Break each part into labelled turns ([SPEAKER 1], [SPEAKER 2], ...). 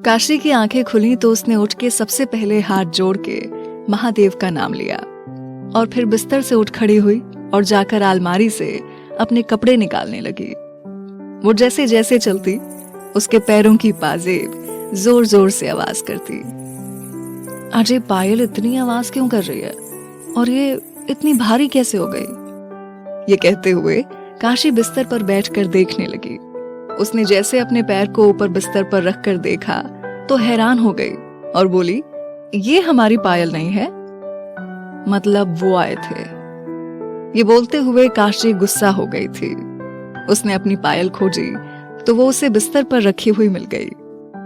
[SPEAKER 1] काशी की आंखें खुली तो उसने उठ के सबसे पहले हाथ जोड़ के महादेव का नाम लिया और फिर बिस्तर से उठ खड़ी हुई और जाकर अलमारी से अपने कपड़े निकालने लगी। वो जैसे जैसे चलती उसके पैरों की पाजेब जोर जोर से आवाज करती। आज ये पायल इतनी आवाज क्यों कर रही है और ये इतनी भारी कैसे हो गई? ये कहते हुए काशी बिस्तर पर बैठकर देखने लगी। उसने जैसे अपने पैर को ऊपर बिस्तर पर रखकर देखा तो हैरान हो गई और बोली, ये हमारी पायल नहीं है, मतलब वो आए थे। ये बोलते हुए काशी गुस्सा हो गई थी। उसने अपनी पायल खोजी तो वो उसे बिस्तर पर रखी हुई मिल गई।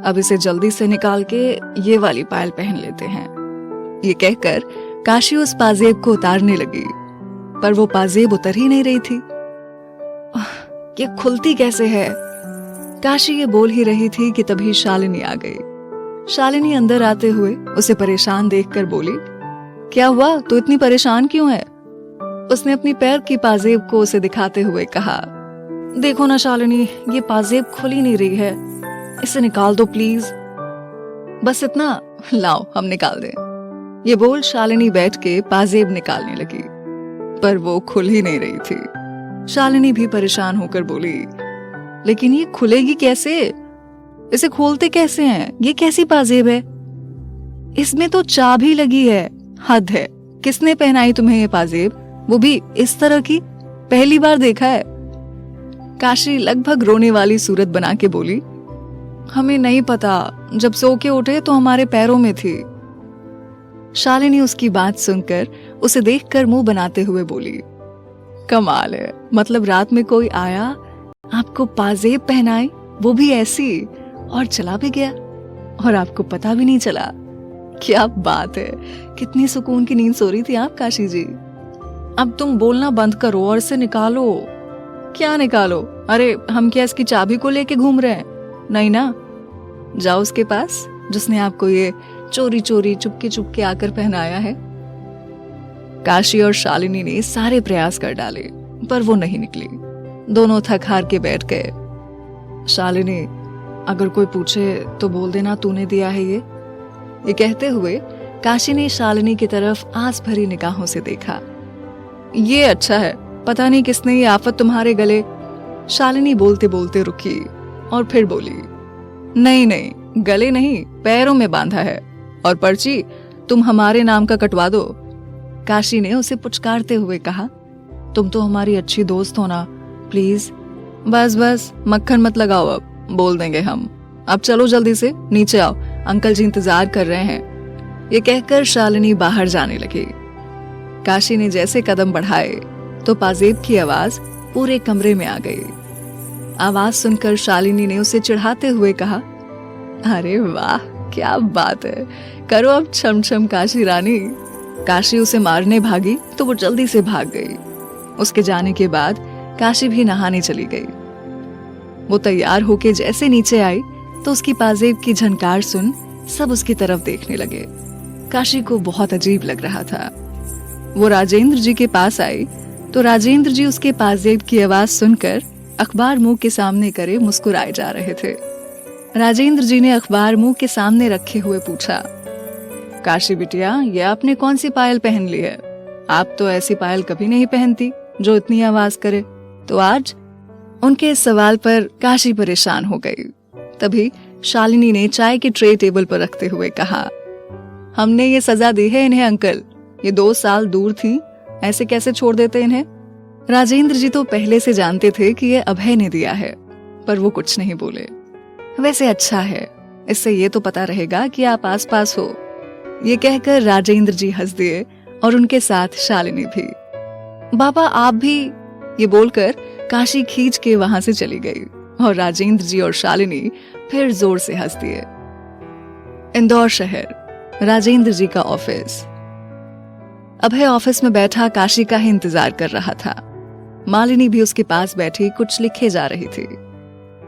[SPEAKER 1] अब इसे जल्दी से निकाल के ये वाली पायल पहन लेते हैं। ये कहकर काशी उस पाजेब को उतारने लगी, पर वो पाजेब उतर ही नहीं रही थी। ये खुलती कैसे है? काशी ये बोल ही रही थी कि तभी शालिनी आ गई। शालिनी अंदर आते हुए उसे परेशान देखकर बोली, क्या हुआ, तू इतनी परेशान क्यों है? उसने अपनी पैर की पाजेब को उसे दिखाते हुए कहा, देखो ना शालिनी, ये पाजेब खुल ही नहीं रही है, इसे निकाल दो प्लीज। बस इतना, लाओ हम निकाल दें। ये बोल शालिनी बैठ के पाजेब निकालने लगी, पर वो खुल ही नहीं रही थी। शालिनी भी परेशान होकर बोली, लेकिन ये खुलेगी कैसे? इसे खोलते कैसे हैं? ये कैसी पाजेब है? इसमें तो चाबी लगी है। हद है, किसने पहनाई तुम्हें ये पाजेब, वो भी इस तरह की? पहली बार देखा है। काशी लगभग रोने वाली सूरत बना के बोली, हमें नहीं पता, जब सो के उठे तो हमारे पैरों में थी। शालिनी उसकी बात सुनकर उसे देखकर मुंह बनाते हुए बोली, कमाल है, मतलब रात में कोई आया, आपको पाजेब पहनाई, वो भी ऐसी, और चला भी गया और आपको पता भी नहीं चला। क्या बात है, कितनी सुकून की नींद सो रही थी आप काशी जी। अब तुम बोलना बंद करो और इसे निकालो। क्या निकालो? अरे हम क्या इसकी चाबी को लेके घूम रहे हैं? नहीं ना। जाओ उसके पास जिसने आपको ये चोरी चोरी चुपके चुपके आकर पहनाया है। काशी और शालिनी ने सारे प्रयास कर डाले, पर वो नहीं निकली। दोनों थक हार के बैठ गए। शालिनी, अगर कोई पूछे तो बोल देना तूने दिया है ये कहते हुए काशी ने शालिनी की तरफ आस भरी निगाहों से देखा। ये अच्छा है, पता नहीं किसने ये आफत तुम्हारे गले। शालिनी बोलते बोलते रुकी और फिर बोली, नहीं नहीं, गले नहीं, पैरों में बांधा है, और पर्ची तुम हमारे नाम का कटवा दो। काशी ने उसे पुचकारते हुए कहा, तुम तो हमारी अच्छी दोस्त हो ना, प्लीज। बस बस मक्खन मत लगाओ, अब बोल देंगे हम। अब चलो जल्दी से नीचे आओ, अंकल जी इंतजार कर रहे हैं। ये कहकर शालिनी बाहर जाने लगी। काशी ने जैसे कदम बढ़ाए तो पाजेब की आवाज पूरे कमरे में आ गई। आवाज सुनकर शालिनी ने उसे चिढ़ाते हुए कहा, अरे वाह, क्या बात है, करो अब छम छम काशी रानी। काशी उसे मारने भागी तो वो जल्दी से भाग गई। उसके जाने के बाद काशी भी नहाने चली गई। वो तैयार होके जैसे नीचे आई तो उसकी पाजेब की झनकार सुन सब उसकी तरफ देखने लगे। काशी को बहुत अजीब लग रहा था। वो राजेंद्र जी के पास आई तो राजेंद्र जी उसके पाजेब की आवाज सुनकर अखबार मुंह के सामने करे मुस्कुराए जा रहे थे। राजेंद्र जी ने अखबार मुंह के सामने रखे हुए पूछा, काशी बिटिया, ये आपने कौन सी पायल पहन ली है? आप तो ऐसी पायल कभी नहीं पहनती जो इतनी आवाज करे। तो आज? उनके इस सवाल पर काशी परेशान हो गई। तभी शालिनी ने चाय की ट्रे टेबल पर रखते हुए कहा, हमने ये सजा दी है इन्हें अंकल, ये 2 साल दूर थी, ऐसे कैसे छोड़ देते इन्हें? राजेंद्र जी तो पहले से जानते थे कि ये अभय ने दिया है, पर वो कुछ नहीं बोले। वैसे अच्छा है, इससे ये तो पता रहेगा कि आप आस पास हो। ये कहकर राजेंद्र जी हंस दिए और उनके साथ शालिनी भी। बाबा आप भी, ये बोलकर काशी खींच के वहां से चली गई और राजेंद्र जी और शालिनी फिर जोर से हंस दिए। इंदौर शहर, राजेंद्र जी का ऑफिस। अभय ऑफिस में बैठा काशी का ही इंतजार कर रहा था। मालिनी भी उसके पास बैठी कुछ लिखे जा रही थी।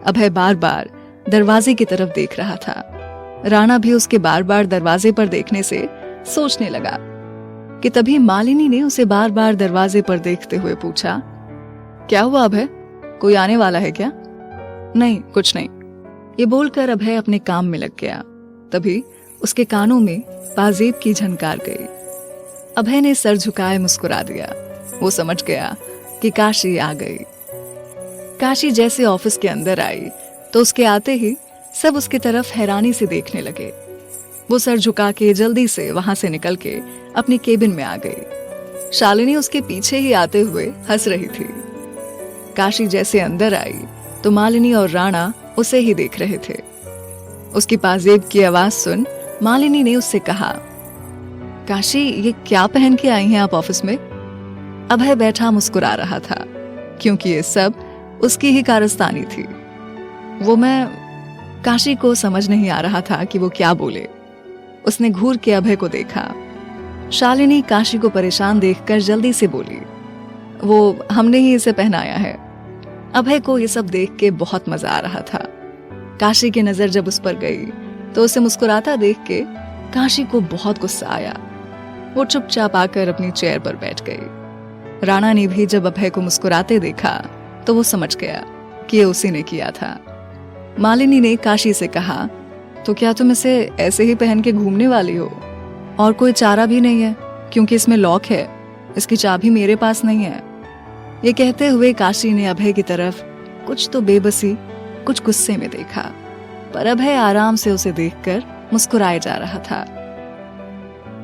[SPEAKER 1] अभय बार बार दरवाजे की तरफ देख रहा था। राणा भी उसके बार बार दरवाजे पर देखने से सोचने लगा कि तभी मालिनी ने उसे बार बार दरवाजे पर देखते हुए पूछा, क्या हुआ अभय, कोई आने वाला है क्या? नहीं, कुछ नहीं। ये बोलकर अभय अपने काम में लग गया। तभी उसके कानों में पाजेब की झनकार गई। अभय ने सर झुकाए मुस्कुरा दिया। वो समझ गया कि काशी आ गई। काशी जैसे ऑफिस के अंदर आई तो उसके आते ही सब उसकी तरफ हैरानी से देखने लगे। वो सर झुका के जल्दी से वहां से निकल के अपनी केबिन में आ गई। शालिनी उसके पीछे ही आते हुए हंस रही थी। काशी जैसे अंदर आई तो मालिनी और राणा उसे ही देख रहे थे। उसकी पाजेब की आवाज सुन मालिनी ने उससे कहा, काशी ये क्या पहन के आई हैं आप ऑफिस में? अभय बैठा मुस्कुरा रहा था क्योंकि ये सब उसकी ही कारस्तानी थी। काशी को समझ नहीं आ रहा था कि वो क्या बोले। उसने घूर के अभय को देखा। शालिनी काशी को परेशान देखकर जल्दी से बोली, वो हमने ही इसे पहनाया है। अभय को ये सब देख के बहुत मजा आ रहा था। काशी की नजर जब उस पर गई तो उसे मुस्कुराता देख के काशी को बहुत गुस्सा आया। वो चुपचाप आकर अपनी चेयर पर बैठ गई। राणा ने भी जब अभय को मुस्कुराते देखा तो वो समझ गया कि ये उसी ने किया था। मालिनी ने काशी से कहा, तो क्या तुम इसे ऐसे ही पहन के घूमने वाली हो? और कोई चारा भी नहीं है क्योंकि इसमें लॉक है। इसकी चाबी मेरे पास नहीं है। ये कहते हुए काशी ने अभय की तरफ कुछ तो बेबसी कुछ गुस्से में देखा, पर अभय आराम से उसे देखकर मुस्कुराए जा रहा था।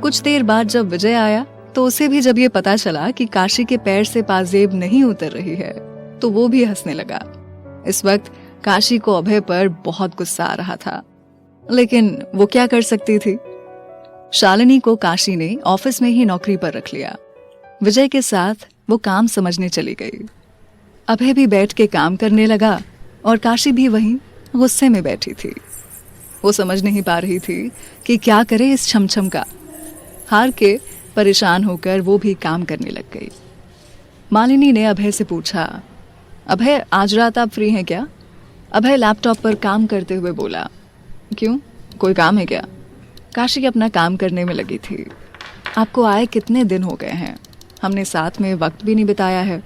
[SPEAKER 1] कुछ देर बाद जब विजय आया तो उसे भी जब ये पता चला कि काशी के पैर से पाजेब नहीं उतर रही है तो वो भी हंसने लगा। इस वक्त काशी को अभय पर बहुत गुस्सा आ रहा था, लेकिन वो क्या कर सकती थी। शालिनी को काशी ने ऑफिस में ही नौकरी पर रख लिया। विजय के साथ वो काम समझने चली गई। अभय भी बैठ के काम करने लगा और काशी भी वहीं गुस्से में बैठी थी। वो समझ नहीं पा रही थी कि क्या करे इस छमछम का। हार के परेशान होकर वो भी काम करने लग गई। मालिनी ने अभय से पूछा, अभय आज रात आप फ्री हैं क्या? अभय लैपटॉप पर काम करते हुए बोला, क्यों, कोई काम है क्या? काशी अपना काम करने में लगी थी। आपको आए कितने दिन हो गए हैं, हमने साथ में वक्त भी नहीं बिताया है।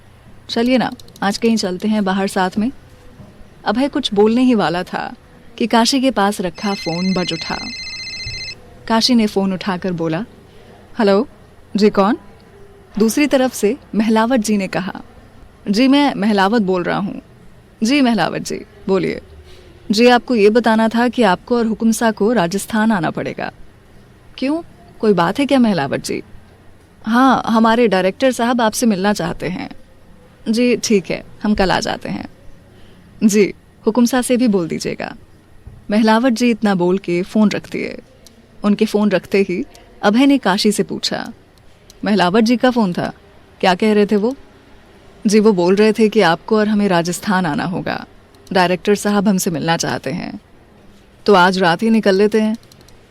[SPEAKER 1] चलिए ना, आज कहीं चलते हैं बाहर साथ में। अभय कुछ बोलने ही वाला था कि काशी के पास रखा फोन बज उठा। काशी ने फोन उठाकर बोला, हेलो जी, कौन? दूसरी तरफ से महलावत जी ने कहा, जी मैं महलावत बोल रहा हूँ। जी महलावत जी बोलिए। जी आपको ये बताना था कि आपको और हुकुमसा को राजस्थान आना पड़ेगा। क्यों, कोई बात है क्या महलावत जी? हाँ, हमारे डायरेक्टर साहब आपसे मिलना चाहते हैं। जी ठीक है, हम कल आ जाते हैं। जी हुकुमसा से भी बोल दीजिएगा। महलावत जी इतना बोल के फ़ोन रख दिए। उनके फ़ोन रखते ही अभय ने काशी से पूछा, महलावत जी का फ़ोन था, क्या कह रहे थे वो? जी वो बोल रहे थे कि आपको और हमें राजस्थान आना होगा। डायरेक्टर साहब हमसे मिलना चाहते हैं। तो आज रात ही निकल लेते हैं।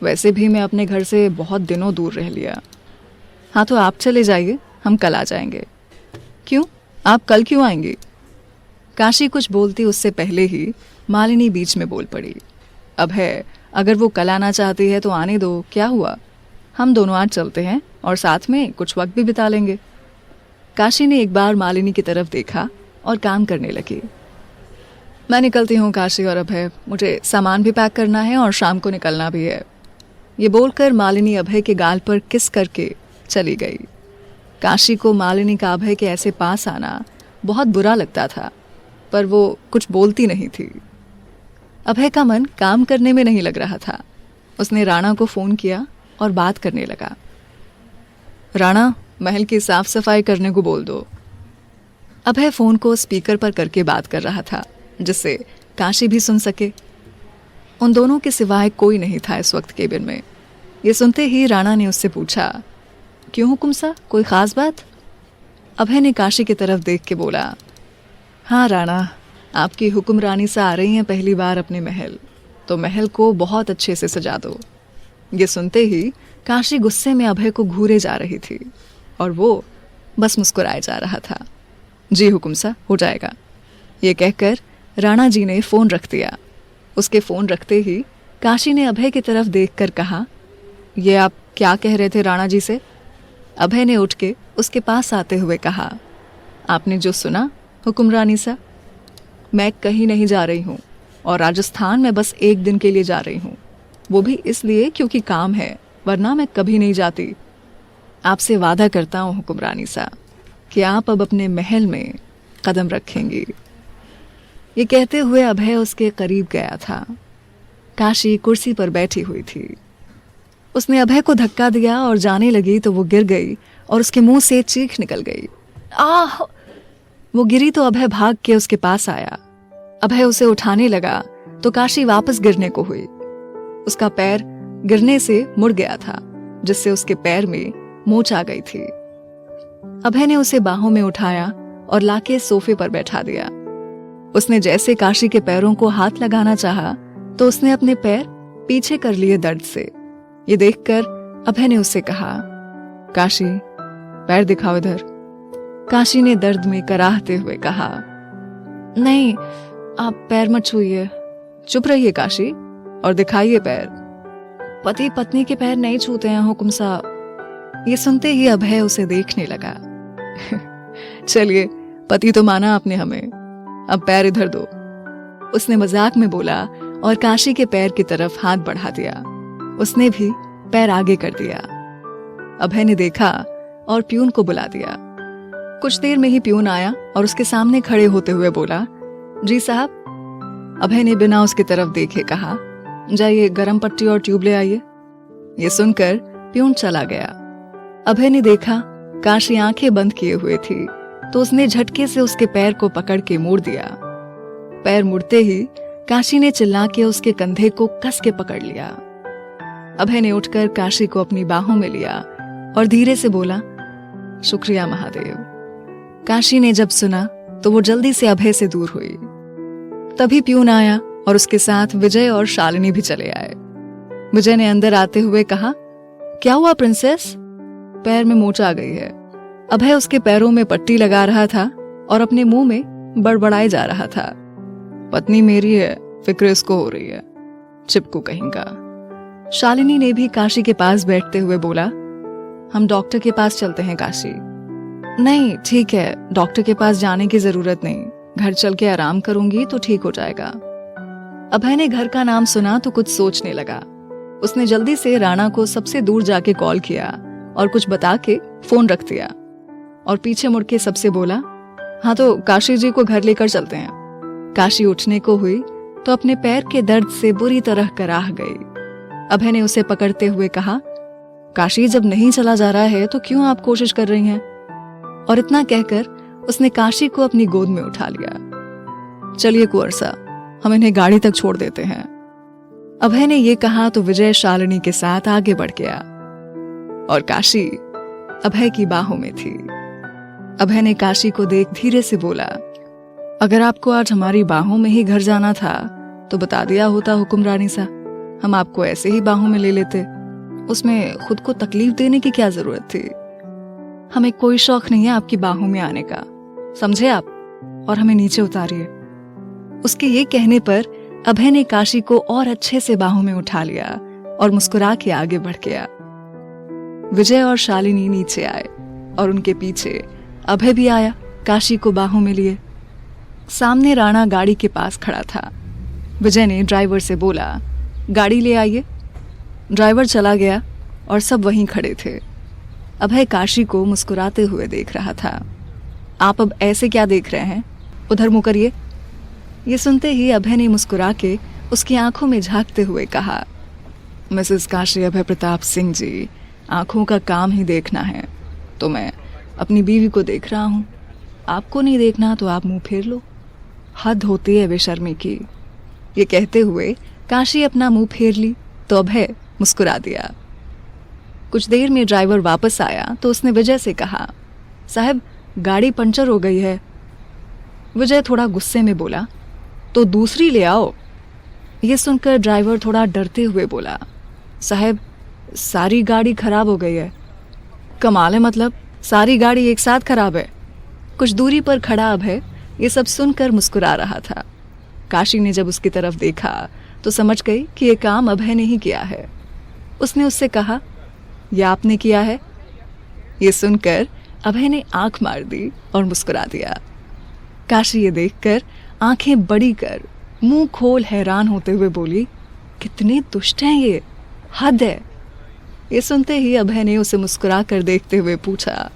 [SPEAKER 1] वैसे भी मैं अपने घर से बहुत दिनों दूर रह लिया। हाँ तो आप चले जाइए, हम कल आ जाएंगे। क्यों, आप कल क्यों आएंगी? काशी कुछ बोलती उससे पहले ही मालिनी बीच में बोल पड़ी, अभय अगर वो कल आना चाहती है तो आने दो, क्या हुआ? हम दोनों आज चलते हैं और साथ में कुछ वक्त भी बिता लेंगे। काशी ने एक बार मालिनी की तरफ देखा और काम करने लगी। मैं निकलती हूँ काशी और अभय, मुझे सामान भी पैक करना है और शाम को निकलना भी है। ये बोलकर मालिनी अभय के गाल पर किस करके चली गई। काशी को मालिनी का अभय के ऐसे पास आना बहुत बुरा लगता था, पर वो कुछ बोलती नहीं थी। अभय का मन काम करने में नहीं लग रहा था। उसने राणा को फ़ोन किया और बात करने लगा। राणा, महल की साफ सफाई करने को बोल दो। अभय फ़ोन को स्पीकर पर करके बात कर रहा था जिससे काशी भी सुन सके। उन दोनों के सिवाय कोई नहीं था इस वक्त केबिन में। ये सुनते ही राणा ने उससे पूछा, क्यों हुकुमसा, कोई ख़ास बात? अभय ने काशी की तरफ देख के बोला, हाँ राणा, आपकी हुक्मरानी सा आ रही हैं पहली बार अपने महल, तो महल को बहुत अच्छे से सजा दो। ये सुनते ही काशी गुस्से में अभय को घूरे जा रही थी और वो बस मुस्कुराए जा रहा था। जी हुकुमसा, हो जाएगा। ये कहकर राणा जी ने फ़ोन रख दिया। उसके फ़ोन रखते ही काशी ने अभय की तरफ देखकर कहा, ये आप क्या कह रहे थे राणा जी से? अभय ने उठ के उसके पास आते हुए कहा, आपने जो सुना हुक्मरानी सा, मैं कहीं नहीं जा रही हूँ। और राजस्थान में बस 1 दिन के लिए जा रही हूँ, वो भी इसलिए क्योंकि काम है, वरना मैं कभी नहीं जाती। आपसे वादा करता हूँ हुक्मरानी सा कि आप अब अपने महल में कदम रखेंगी। ये कहते हुए अभय उसके करीब गया था। काशी कुर्सी पर बैठी हुई थी। उसने अभय को धक्का दिया और जाने लगी तो वो गिर गई और उसके मुंह से चीख निकल गई। आह! वो गिरी तो अभय भाग के उसके पास आया। अभय उसे उठाने लगा तो काशी वापस गिरने को हुई। उसका पैर गिरने से मुड़ गया था, जिससे उसके पैर में मोच आ गई थी। अभय ने उसे बाहों में उठाया और लाके सोफे पर बैठा दिया। उसने जैसे काशी के पैरों को हाथ लगाना चाहा तो उसने अपने पैर पीछे कर लिए दर्द से। ये देखकर अभय ने उससे कहा, काशी पैर दिखाओ इधर। काशी ने दर्द में कराहते हुए कहा, नहीं आप पैर मत छूइए। चुप रहिए काशी और दिखाइए पैर। पति पत्नी के पैर नहीं छूते हैं हुक्म साहब। ये सुनते ही अभय उसे देखने लगा। चलिए पति तो माना आपने हमें, अब पैर इधर दो, उसने मजाक में बोला और काशी के पैर की तरफ हाथ बढ़ा दिया। उसने भी पैर आगे कर दिया। अभय ने देखा और प्यून को बुला दिया। कुछ देर में ही प्यून आया और उसके सामने खड़े होते हुए बोला, जी साहब। अभय ने बिना उसकी तरफ देखे कहा, जाइए गरम पट्टी और ट्यूब ले आइए। ये सुनकर प्यून चला गया। अभय ने देखा काशी आंखें बंद किए हुए थी तो उसने झटके से उसके पैर को पकड़ के मोड़ दिया। पैर मुड़ते ही काशी ने चिल्ला के उसके कंधे को कस के पकड़ लिया। अभय ने उठकर काशी को अपनी बाहों में लिया और धीरे से बोला, शुक्रिया महादेव। काशी ने जब सुना तो वो जल्दी से अभय से दूर हुई। तभी प्यून आया और उसके साथ विजय और शालिनी भी चले आए। विजय ने अंदर आते हुए कहा, क्या हुआ प्रिंसेस? पैर में मोच आ गई है। अभय उसके पैरों में पट्टी लगा रहा था और अपने मुंह में बड़बड़ाए जा रहा था। पत्नी मेरी है, फिक्र इसको हो रही है, चिपकू कहेगा। शालिनी ने भी काशी के पास बैठते हुए बोला, हम डॉक्टर के पास चलते हैं काशी। नहीं ठीक है, डॉक्टर के पास जाने की जरूरत नहीं, घर चल के आराम करूंगी तो ठीक हो जाएगा। अभय ने घर का नाम सुना तो कुछ सोचने लगा। उसने जल्दी से राणा को सबसे दूर जाके कॉल किया और कुछ बता के फोन रख दिया और पीछे मुड़ के सबसे बोला, हाँ तो काशी जी को घर लेकर चलते हैं। काशी उठने को हुई तो अपने पैर के दर्द से बुरी तरह कराह गई। अभय ने उसे पकड़ते हुए कहा, काशी जब नहीं चला जा रहा है तो क्यों आप कोशिश कर रही हैं? और इतना कहकर उसने काशी को अपनी गोद में उठा लिया। चलिए कुंवर सा, हम इन्हें गाड़ी तक छोड़ देते हैं। अभय ने ये कहा तो विजय शालिनी के साथ आगे बढ़ गया और काशी अभय की बाहों में थी। अभय ने काशी को देख धीरे से बोला, अगर आपको आज हमारी बाहों में ही घर जाना था तो बता दिया होता हुक्मरानी सा, हम आपको ऐसे ही बाहों में ले लेते। उसमें खुद को तकलीफ देने की क्या जरूरत थी? हमें कोई शौक नहीं है आपकी बाहों में आने का, समझे आप? और हमें नीचे उतारिए। उसके ये कहने पर अभय ने काशी को और अच्छे से बाहों में उठा लिया और मुस्कुरा के आगे बढ़ गया। विजय और शालिनी नीचे आए और उनके पीछे अभय भी आया, काशी को बाहों में लिए। सामने राणा गाड़ी के पास खड़ा था। विजय ने ड्राइवर से बोला, गाड़ी ले आइए। ड्राइवर चला गया और सब वहीं खड़े थे। अभय काशी को मुस्कुराते हुए देख रहा था। आप अब ऐसे क्या देख रहे हैं? उधर मुंह करिए। ये सुनते ही अभय ने मुस्कुरा के उसकी आंखों में झांकते हुए कहा, मिसेस काशी अभय प्रताप सिंह जी, आंखों का काम ही देखना है तो मैं अपनी बीवी को देख रहा हूँ। आपको नहीं देखना तो आप मुंह फेर लो, हद होती है बेशर्मी की। ये कहते हुए काशी अपना मुंह फेर ली तो अभय मुस्कुरा दिया। कुछ देर में ड्राइवर वापस आया तो उसने विजय से कहा, साहब गाड़ी पंचर हो गई है। विजय थोड़ा गुस्से में बोला, तो दूसरी ले आओ। ये सुनकर ड्राइवर थोड़ा डरते हुए बोला, साहब सारी गाड़ी खराब हो गई है। कमाल है, मतलब सारी गाड़ी एक साथ खराब है। कुछ दूरी पर खड़ा अभय ये सब सुनकर मुस्कुरा रहा था। काशी ने जब उसकी तरफ देखा तो समझ गई कि ये काम अभय ने ही किया है। उसने उससे कहा, यह आपने किया है? ये सुनकर अभय ने आंख मार दी और मुस्कुरा दिया। काशी ये देखकर आंखें बड़ी कर मुंह खोल हैरान होते हुए बोली, कितने दुष्ट हैं ये, हद है। ये सुनते ही अभय ने उसे मुस्कुरा कर देखते हुए पूछा,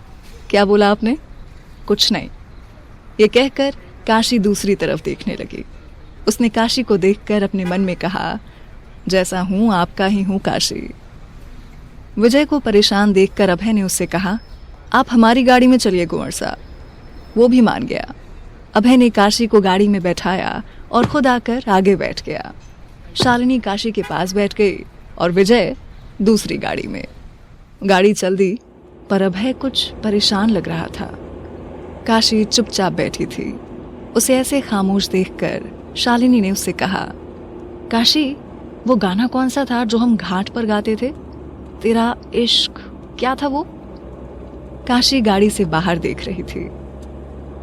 [SPEAKER 1] क्या बोला आपने? कुछ नहीं। ये कहकर काशी दूसरी तरफ देखने लगी। उसने काशी को देखकर अपने मन में कहा, जैसा हूं आपका ही हूं काशी। विजय को परेशान देखकर अभय ने उससे कहा, आप हमारी गाड़ी में चलिए कुंवर साहब। वो भी मान गया। अभय ने काशी को गाड़ी में बैठाया और खुद आकर आगे बैठ गया। शालिनी काशी के पास बैठ गई और विजय दूसरी गाड़ी में। गाड़ी चल दी, पर अभय कुछ परेशान लग रहा था। काशी चुपचाप बैठी थी। उसे ऐसे खामोश देखकर शालिनी ने उससे कहा, काशी, वो गाना कौन सा था जो हम घाट पर गाते थे? तेरा इश्क, क्या था वो? काशी गाड़ी से बाहर देख रही थी।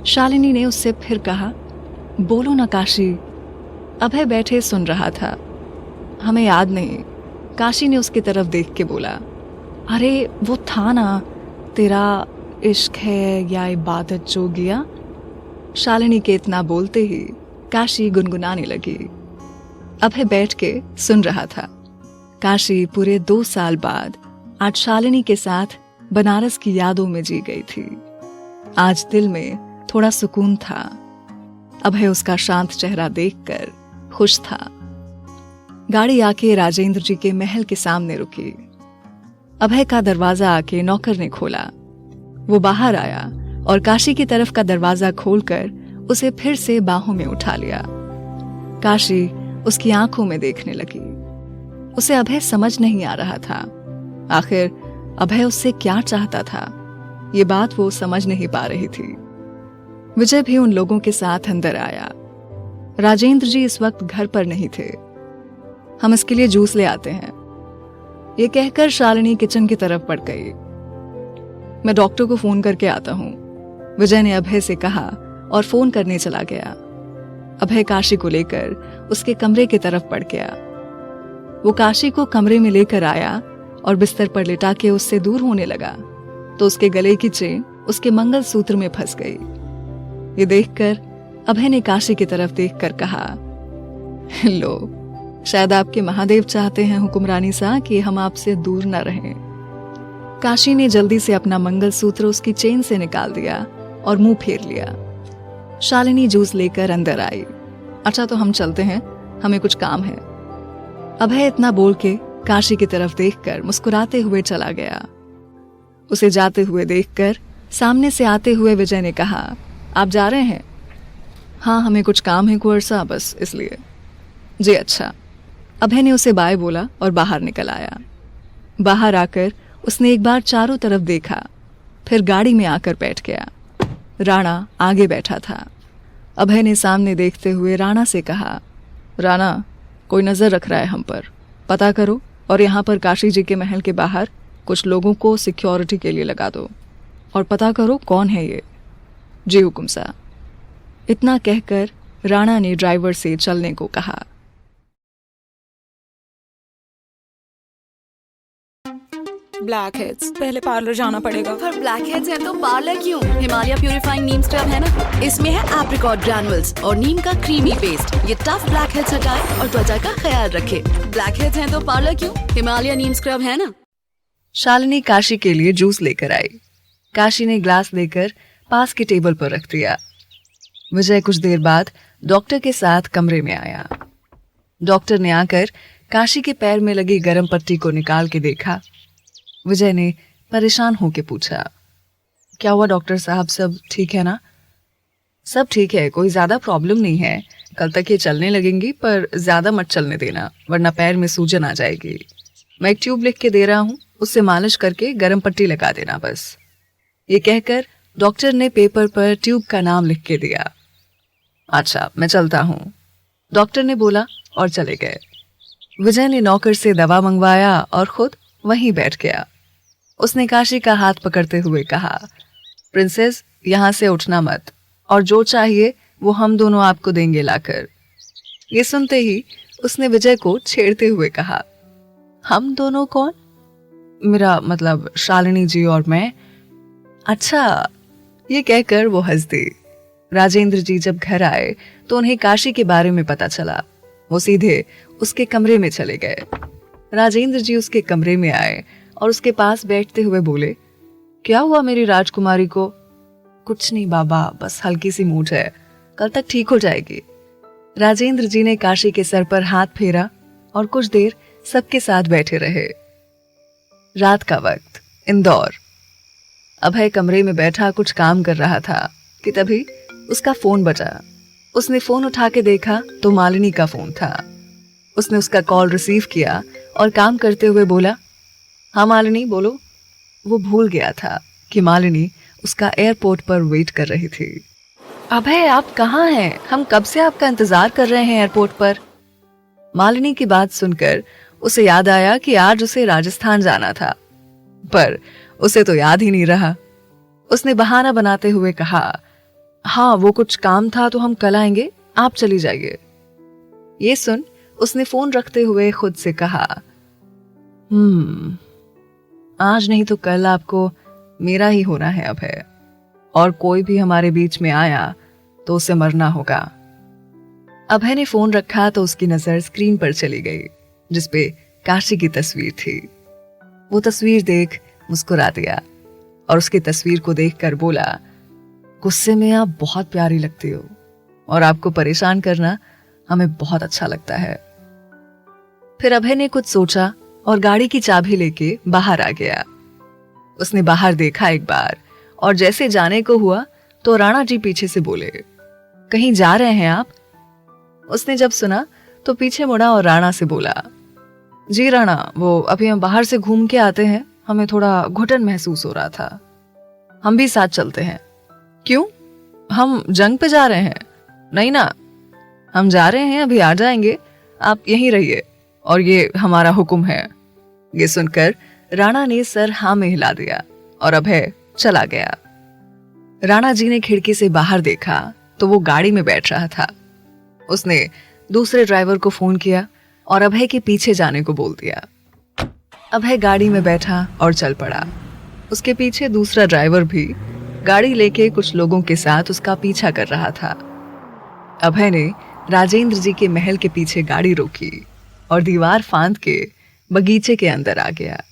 [SPEAKER 1] शालिनी ने उससे फिर कहा, बोलो ना काशी। अभय बैठे सुन रहा था। हमें याद नहीं। काशी ने उसकी तरफ देख के बोला, अरे वो था ना, तेरा इश्क है या इबादत जोगिया। शालिनी के इतना बोलते ही काशी गुनगुनाने लगी। अभय बैठ के सुन रहा था। काशी पूरे 2 साल बाद आज शालिनी के साथ बनारस की यादों में जी गई थी। आज दिल में थोड़ा सुकून था। अभय उसका शांत चेहरा देखकर खुश था। गाड़ी आके राजेंद्र जी के महल के सामने रुकी। अभय का दरवाजा आके नौकर ने खोला। वो बाहर आया और काशी की तरफ का दरवाजा खोलकर उसे फिर से बाहों में उठा लिया। काशी उसकी आंखों में देखने लगी। उसे अभय समझ नहीं आ रहा था। आखिर अभय उससे क्या चाहता था, ये बात वो समझ नहीं पा रही थी। विजय भी उन लोगों के साथ अंदर आया। राजेंद्र जी इस वक्त घर पर नहीं थे। हम इसके लिए जूस ले आते हैं, ये कहकर शालिनी किचन की तरफ बढ़ गई। मैं डॉक्टर को फोन करके आता हूं, विजय ने अभय से कहा और फोन करने चला गया। अभय काशी को लेकर उसके कमरे की तरफ बढ़ गया। वो काशी को कमरे में लेकर आया और बिस्तर पर लिटा के उससे दूर होने लगा तो उसके गले की चेन उसके मंगलसूत्र में फंस गई। ये देखकर अभय ने काशी की तरफ देखकर कहा, लो, शायद आपके महादेव चाहते हैं हुक्मरानी सा कि हम आपसे दूर न रहें। काशी ने जल्दी से अपना मंगलसूत्र उसकी चेन से निकाल दिया और मुंह फेर लिया। शालिनी जूस लेकर अंदर आई। अच्छा तो हम चलते हैं, हमें कुछ काम है। अभय इतना बोल के काशी की तरफ देखकर मुस्कुराते हुए चला गया। उसे जाते हुए देखकर सामने से आते हुए विजय ने कहा, आप जा रहे हैं? हाँ, हमें कुछ काम है कुंवर साहब, बस इसलिए। जी अच्छा। अभय ने उसे बाय बोला और बाहर निकल आया। बाहर आकर उसने एक बार चारों तरफ देखा, फिर गाड़ी में आकर बैठ गया। राणा आगे बैठा था। अभय ने सामने देखते हुए राणा से कहा, राणा, कोई नजर रख रहा है हम पर, पता करो और यहाँ पर काशी जी के महल के बाहर कुछ लोगों को सिक्योरिटी के लिए लगा दो और पता करो कौन है ये। जी हुकुम साहब। इतना कहकर राणा ने ड्राइवर से चलने को कहा।
[SPEAKER 2] ब्लैक हेड्स, पहले पार्लर जाना पड़ेगा।
[SPEAKER 3] पर ब्लैक हेड्स है तो पार्लर क्यों? हिमालय प्यूरिफाइंग नीम स्क्रब है ना, इसमें है एप्रिकॉट ग्रैनुल्स और नीम का क्रीमी पेस्ट। ये टफ ब्लैक हेड्स हटाए और त्वचा का ख्याल रखे। ब्लैक हेड्स हैं तो पार्लर क्यों? हिमालय नीम स्क्रब है ना।
[SPEAKER 1] शालिनी काशी के लिए जूस लेकर आई। काशी ने ग्लास लेकर पास के टेबल पर रख दिया। विजय कुछ देर बाद डॉक्टर के साथ कमरे में आया। डॉक्टर ने आकर काशी के पैर में लगी गर्म पट्टी को निकाल के देखा। विजय ने परेशान होकर पूछा, क्या हुआ डॉक्टर साहब, सब ठीक है ना? सब ठीक है, कोई ज्यादा प्रॉब्लम नहीं है। कल तक ये चलने लगेंगी, पर ज्यादा मत चलने देना वरना पैर में सूजन आ जाएगी। मैं एक ट्यूब लिख के दे रहा हूँ, उससे मालिश करके गर्म पट्टी लगा देना बस। ये कहकर डॉक्टर ने पेपर पर ट्यूब का नाम लिख के दिया। अच्छा, मैं चलता हूँ, डॉक्टर ने बोला और चले गए। विजय ने नौकर से दवा मंगवाया और खुद वहीं बैठ गया। उसने काशी का हाथ पकड़ते हुए कहा, प्रिंसेस, यहाँ से उठना मत और जो चाहिए वो हम दोनों आपको देंगे लाकर। ये सुनते ही उसने विजय को छेड़ते हुए कहा, हम दोनों कौन? मेरा मतलब शालिनी जी और मैं। अच्छा, ये कहकर वो हंस दी। राजेंद्र जी जब घर आए तो उन्हें काशी के बारे में पता चला। वो सीधे उसके कमरे में चले गए। राजेंद्र जी उसके कमरे में आए और उसके पास बैठते हुए बोले, क्या हुआ मेरी राजकुमारी को? कुछ नहीं बाबा, बस हल्की सी मूड है, कल तक ठीक हो जाएगी। राजेंद्र जी ने काशी के सर पर हाथ फेरा और कुछ देर सबके साथ बैठे रहे। रात का वक्त, इंदौर। अभय कमरे में बैठा कुछ काम कर रहा था कि तभी उसका फोन बजा। उसने फोन उठा के देखा तो मालिनी का फोन था। उसने उसका कॉल रिसीव किया और काम करते हुए बोला, हाँ मालिनी बोलो। वो भूल गया था कि मालिनी उसका एयरपोर्ट पर वेट कर रही थी। अभय आप कहाँ हैं? हम कब से आपका इंतजार कर रहे हैं एयरपोर्ट पर। मालिनी की बात सुनकर उसे याद आया कि आज उसे राजस्थान जाना था, पर उसे तो याद ही नहीं रहा। उसने बहाना बनाते हुए कहा, हाँ वो कुछ काम था तो हम कल आएंगे, आप चली जाइए। ये सुन उसने फोन रखते हुए खुद से कहा, आज नहीं तो कल आपको मेरा ही होना है अभय, और कोई भी हमारे बीच में आया तो उसे मरना होगा। अभय ने फोन रखा तो उसकी नजर स्क्रीन पर चली गई जिसपे काशी की तस्वीर थी। वो तस्वीर देख मुस्कुरा दिया और उसकी तस्वीर को देखकर बोला, गुस्से में आप बहुत प्यारी लगती हो और आपको परेशान करना हमें बहुत अच्छा लगता है। फिर अभय ने कुछ सोचा और गाड़ी की चाबी लेके बाहर आ गया। उसने बाहर देखा एक बार और जैसे जाने को हुआ तो राणा जी पीछे से बोले, कहीं जा रहे हैं आप? उसने जब सुना तो पीछे मुड़ा और राणा से बोला, जी राणा, वो अभी हम बाहर से घूम के आते हैं, हमें थोड़ा घुटन महसूस हो रहा था, हम भी साथ चलते हैं। क्यों? हम जंग पे जा रहे हैं? नहीं ना, हम जा रहे हैं, अभी आ जाएंगे, आप यहीं रहिए और ये हमारा हुक्म है। ये सुनकर राणा ने सर हाँ में हिला दिया और अभय चला गया। राणा जी ने खिड़की से बाहर देखा तो वो गाड़ी में बैठ रहा था। उसने दूसरे ड्राइवर को फोन किया और अभय के पीछे जाने को बोल दिया। अभय गाड़ी में बैठा और चल पड़ा। उसके पीछे दूसरा ड्राइवर भी गाड़ी लेके कुछ लोगों के साथ उसका पीछा कर रहा था। अभय ने राजेंद्र जी के महल के पीछे गाड़ी रोकी और दीवार फांद के बगीचे के अंदर आ गया।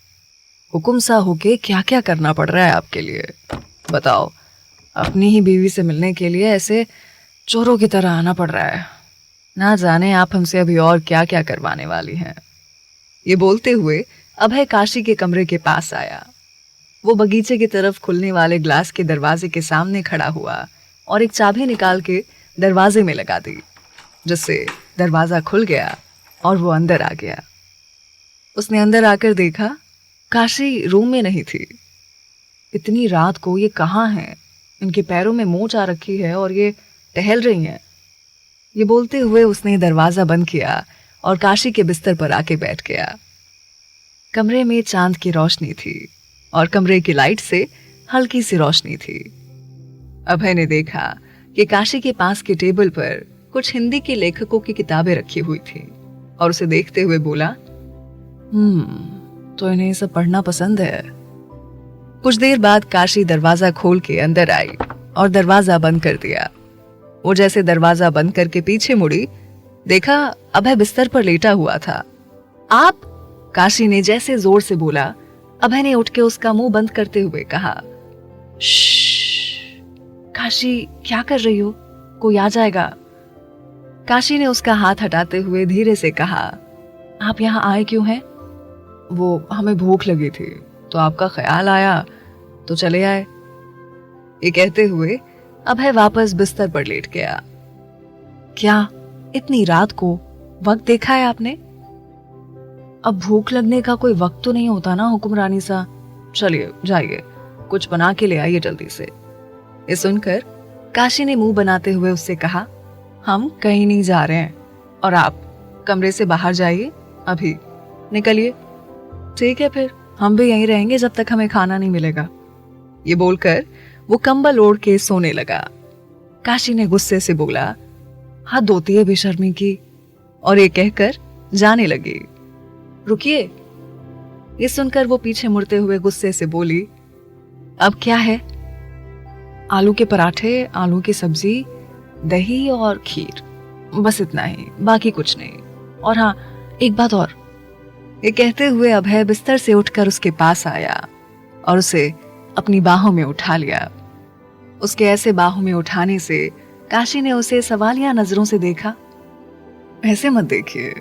[SPEAKER 1] हुकुम सा होके क्या क्या करना पड़ रहा है आपके लिए, बताओ। अपनी ही बीवी से मिलने के लिए ऐसे चोरों की तरह आना पड़ रहा है। ना जाने आप हमसे अभी और क्या क्या करवाने वाली हैं। ये बोलते हुए अभय काशी के कमरे के पास आया। वो बगीचे की तरफ खुलने वाले ग्लास के दरवाजे के सामने खड़ा हुआ और एक चाबी निकाल के दरवाजे में लगा दी, जिससे दरवाजा खुल गया और वो अंदर आ गया। उसने अंदर आकर देखा काशी रूम में नहीं थी। इतनी रात को ये कहाँ हैं? इनके पैरों में मोच आ रखी है और ये टहल रही हैं। ये बोलते हुए उसने दरवाजा बंद किया और काशी के बिस्तर पर आके बैठ गया। कमरे में चांद की रोशनी थी और कमरे की लाइट से हल्की सी रोशनी थी। अभय ने देखा कि काशी के पास के टेबल पर कुछ हिंदी के लेखकों की किताबें रखी हुई थी और उसे देखते हुए बोला, तो इन्हें सब पढ़ना पसंद है। कुछ देर बाद काशी दरवाजा खोल के अंदर आई और दरवाजा बंद कर दिया। वो जैसे दरवाजा बंद करके पीछे मुड़ी, देखा अभय बिस्तर पर लेटा हुआ था। आप? काशी ने जैसे जोर से बोला, अभय ने उठ के उसका मुंह बंद करते हुए कहा, काशी क्या कर रही हो? कोई आ जाएगा। काशी ने उसका हाथ हटाते हुए धीरे से कहा, आप यहाँ आए क्यों हैं? वो हमें भूख लगी थी तो आपका ख्याल आया तो चले आए। ये कहते हुए अभय वापस बिस्तर पर लेट गया। क्या इतनी रात को वक्त देखा है आपने? अब भूख लगने का कोई वक्त तो नहीं होता ना हुक्मरानी सा। चलिए जाइए, कुछ बना के ले आइए जल्दी से। ये सुनकर काशी ने मुंह बनाते हुए उससे कहा, हम कहीं नहीं जा रहे हैं और आप कमरे से बाहर जाइए, अभी निकलिए। ठीक है, फिर हम भी यहीं रहेंगे जब तक हमें खाना नहीं मिलेगा। ये बोलकर वो कंबल ओढ़ के सोने लगा। काशी ने गुस्से से बोला, हद होती है बेशर्मी की, और ये कहकर जाने लगी। रुकिए। ये सुनकर वो पीछे मुड़ते हुए गुस्से से बोली, अब क्या है? आलू के पराठे, आलू की सब्जी, दही और खीर। बस इतना ही, बाकी कुछ नहीं। और हाँ, एक बात और। ये कहते हुए अभय बिस्तर से उठकर उसके पास आया और उसे अपनी बाहों में उठा लिया। उसके ऐसे बाहों में उठाने से काशी ने उसे सवालिया नजरों से देखा। ऐसे मत देखिए,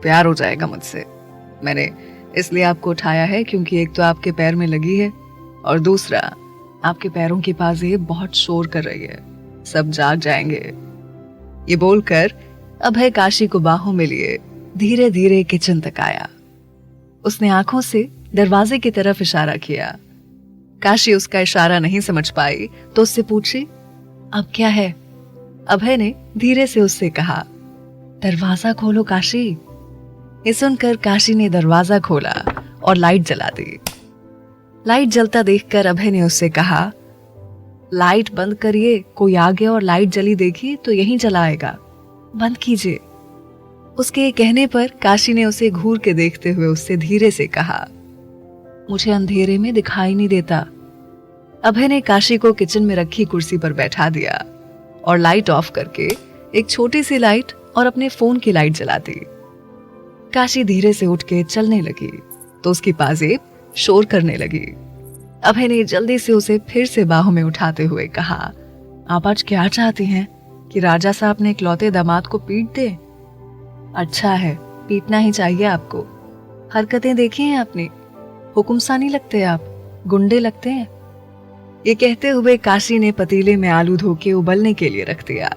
[SPEAKER 1] प्यार हो जाएगा मुझसे। मैंने इसलिए आपको उठाया है क्योंकि एक तो आपके पैर में लगी है और दूसरा आपके पैरों की पाजेब बहुत शोर कर रही है, सब जाग जाएंगे। ये बोलकर अभय काशी को बाहों में लिए धीरे धीरे किचन तक आया। उसने आंखों से दरवाजे की तरफ इशारा किया। काशी उसका इशारा नहीं समझ पाई तो उससे पूछी, अब क्या है? अभय ने धीरे से उससे कहा, दरवाजा खोलो काशी। ये सुनकर काशी ने दरवाजा खोला और लाइट जला दी। लाइट जलता देखकर अभय ने उससे कहा, लाइट बंद करिए, कोई आ गया और लाइट जली देखी तो यहीं जलाएगा, बंद कीजिए। उसके कहने पर काशी ने उसे घूर के देखते हुए उससे धीरे से कहा, मुझे अंधेरे में दिखाई नहीं देता। अभय ने काशी को किचन में रखी कुर्सी पर बैठा दिया और लाइट ऑफ करके एक छोटी सी लाइट और अपने फोन की लाइट जला दी। काशी धीरे से उठ के चलने लगी तो उसकी पाजेब शोर करने लगी। अभय ने जल्दी से उसे फिर से बाहों में उठाते हुए कहा, आप आज क्या चाहती हैं कि राजा साहब ने इकलौते दामाद को पीट दे? अच्छा है, पीटना ही चाहिए आपको। हरकतें देखी हैं आपने, हुकुमसानी लगते हैं आप, गुंडे लगते हैं। ये कहते हुए काशी ने पतीले में आलू धो के उबलने के लिए रख दिया।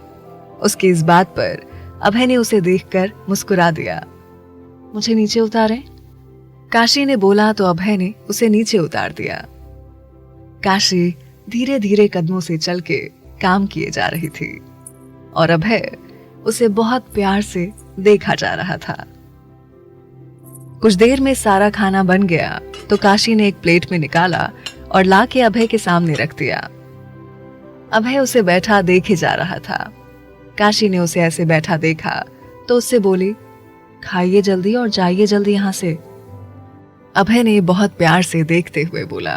[SPEAKER 1] उसकी इस बात पर अभय ने उसे देखकर मुस्कुरा दिया। मुझे नीचे उतारें? काशी ने बोला तो अभय ने उसे नीचे उतार दिया। काशी धीरे धीरे कदमों से चल के काम किए जा रही थी और अभय उसे बहुत प्यार से देखा जा रहा था। कुछ देर में सारा खाना बन गया तो काशी ने एक प्लेट में निकाला और ला के अभय के सामने रख दिया। अभय उसे बैठा देखे जा रहा था। काशी ने उसे ऐसे बैठा देखा तो उससे बोली, खाइए जल्दी और जाइए जल्दी यहां से। अभय ने बहुत प्यार से देखते हुए बोला,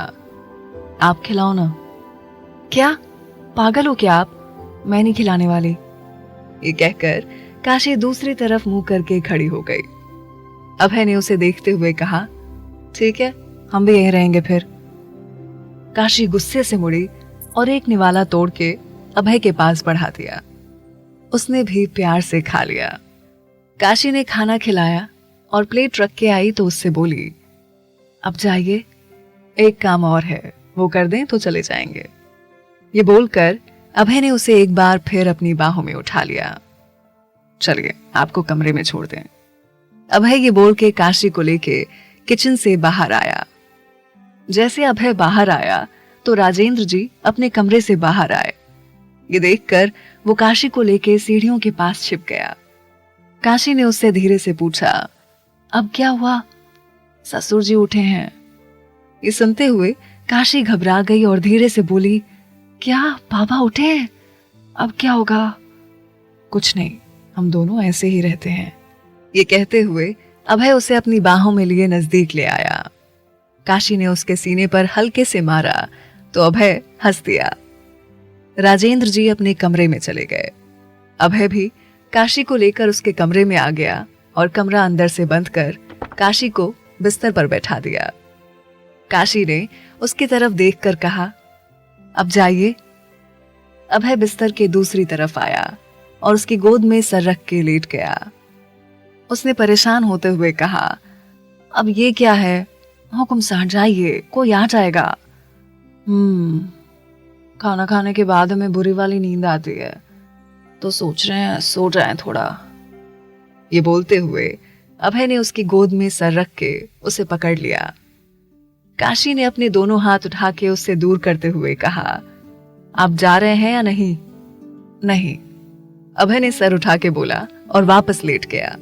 [SPEAKER 1] आप खिलाओ ना। क्या पागल हो क्या आप? मैं नहीं खिलाने वाली। ये कहकर काशी दूसरी तरफ मुंह करके खड़ी हो गई। अभय ने उसे देखते हुए कहा, ठीक है, हम भी यहीं रहेंगे फिर। काशी गुस्से से मुड़ी और एक निवाला तोड़ के अभय के पास बढ़ा दिया। उसने भी प्यार से खा लिया। काशी ने खाना खिलाया और प्लेट रख के आई तो उससे बोली, अब जाइए, एक काम और है, वो कर दें तो चले जाएंगे। ये बोलकर अभय ने उसे एक बार फिर अपनी बाहों में उठा लिया। चलिए, आपको कमरे में छोड़ दें। अभय ये बोल के काशी को लेके किचन से बाहर आया। जैसे अभय बाहर आया तो राजेंद्र जी अपने कमरे से बाहर आए। ये देखकर वो काशी को लेके सीढ़ियों के पास छिप गया। काशी ने उससे धीरे से पूछा, अब क्या हुआ? ससुर जी उठे हैं। ये सुनते हुए काशी घबरा गई और धीरे से बोली, क्या बाबा उठे हैं? अब क्या होगा? कुछ नहीं, हम दोनों ऐसे ही रहते हैं। ये कहते हुए अभय उसे अपनी बाहों में लिए नजदीक ले आया। काशी ने उसके सीने पर हल्के से मारा तो अभय हंस दिया। राजेंद्र जी अपने कमरे में चले गए। अभय भी काशी को लेकर उसके कमरे में आ गया और कमरा अंदर से बंद कर काशी को बिस्तर पर बैठा दिया। काशी ने उसकी तरफ देखकर कहा, अब जाइए। अभय बिस्तर के दूसरी तरफ आया और उसकी गोद में सर रख के लेट गया। उसने परेशान होते हुए कहा, अब ये क्या है? हुक्म साहब जाइए, कोई आ जाएगा। खाना खाने के बाद हमें बुरी वाली नींद आती है तो सोच रहे हैं सो जाएं थोड़ा। ये बोलते हुए अभय ने उसकी गोद में सर रख के उसे पकड़ लिया। काशी ने अपने दोनों हाथ उठा के उससे दूर करते हुए कहा, आप जा रहे हैं या नहीं? नहीं, अभय ने सर उठा के बोला और वापस लेट गया।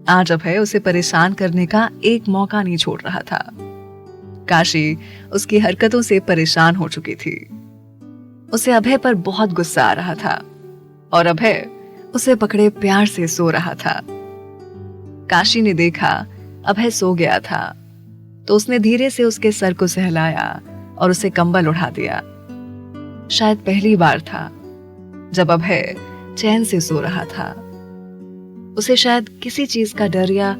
[SPEAKER 1] आज अभय उसे परेशान करने का एक मौका नहीं छोड़ रहा था। काशी उसकी हरकतों से परेशान हो चुकी थी। उसे अभय पर बहुत गुस्सा आ रहा था और अभय उसे पकड़े प्यार से सो रहा था। काशी ने देखा अभय सो गया था तो उसने धीरे से उसके सर को सहलाया और उसे कंबल उड़ा दिया। शायद पहली बार था जब अभय चैन से सो रहा था। उसे शायद किसी चीज का डर या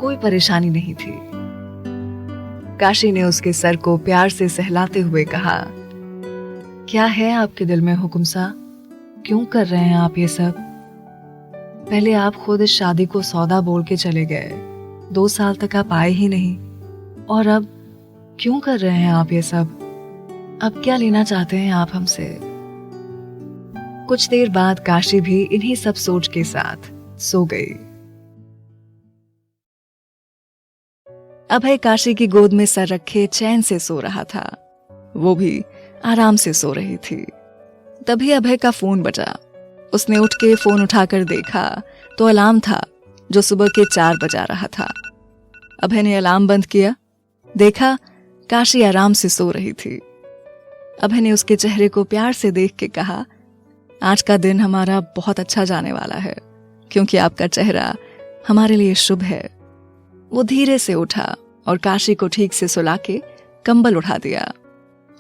[SPEAKER 1] कोई परेशानी नहीं थी। काशी ने उसके सर को प्यार से सहलाते हुए कहा, क्या है आपके दिल में हुकुम सा? क्यों कर रहे हैं आप ये सब? पहले आप खुद इस शादी को सौदा बोल के चले गए, 2 साल तक आप आए ही नहीं, और अब क्यों कर रहे हैं आप ये सब? अब क्या लेना चाहते हैं आप हमसे? कुछ देर बाद काशी भी इन्हीं सब सोच के साथ सो गई। अभय काशी की गोद में सर रखे चैन से सो रहा था, वो भी आराम से सो रही थी। तभी अभय का फोन बजा। उसने उठ के फोन उठाकर देखा तो अलार्म था जो सुबह के 4 बजा रहा था। अभय ने अलार्म बंद किया, देखा काशी आराम से सो रही थी। अभय ने उसके चेहरे को प्यार से देख के कहा, आज का दिन हमारा बहुत अच्छा जाने वाला है, क्योंकि आपका चेहरा हमारे लिए शुभ है। वो धीरे से उठा और काशी को ठीक से सुला के कंबल उठा दिया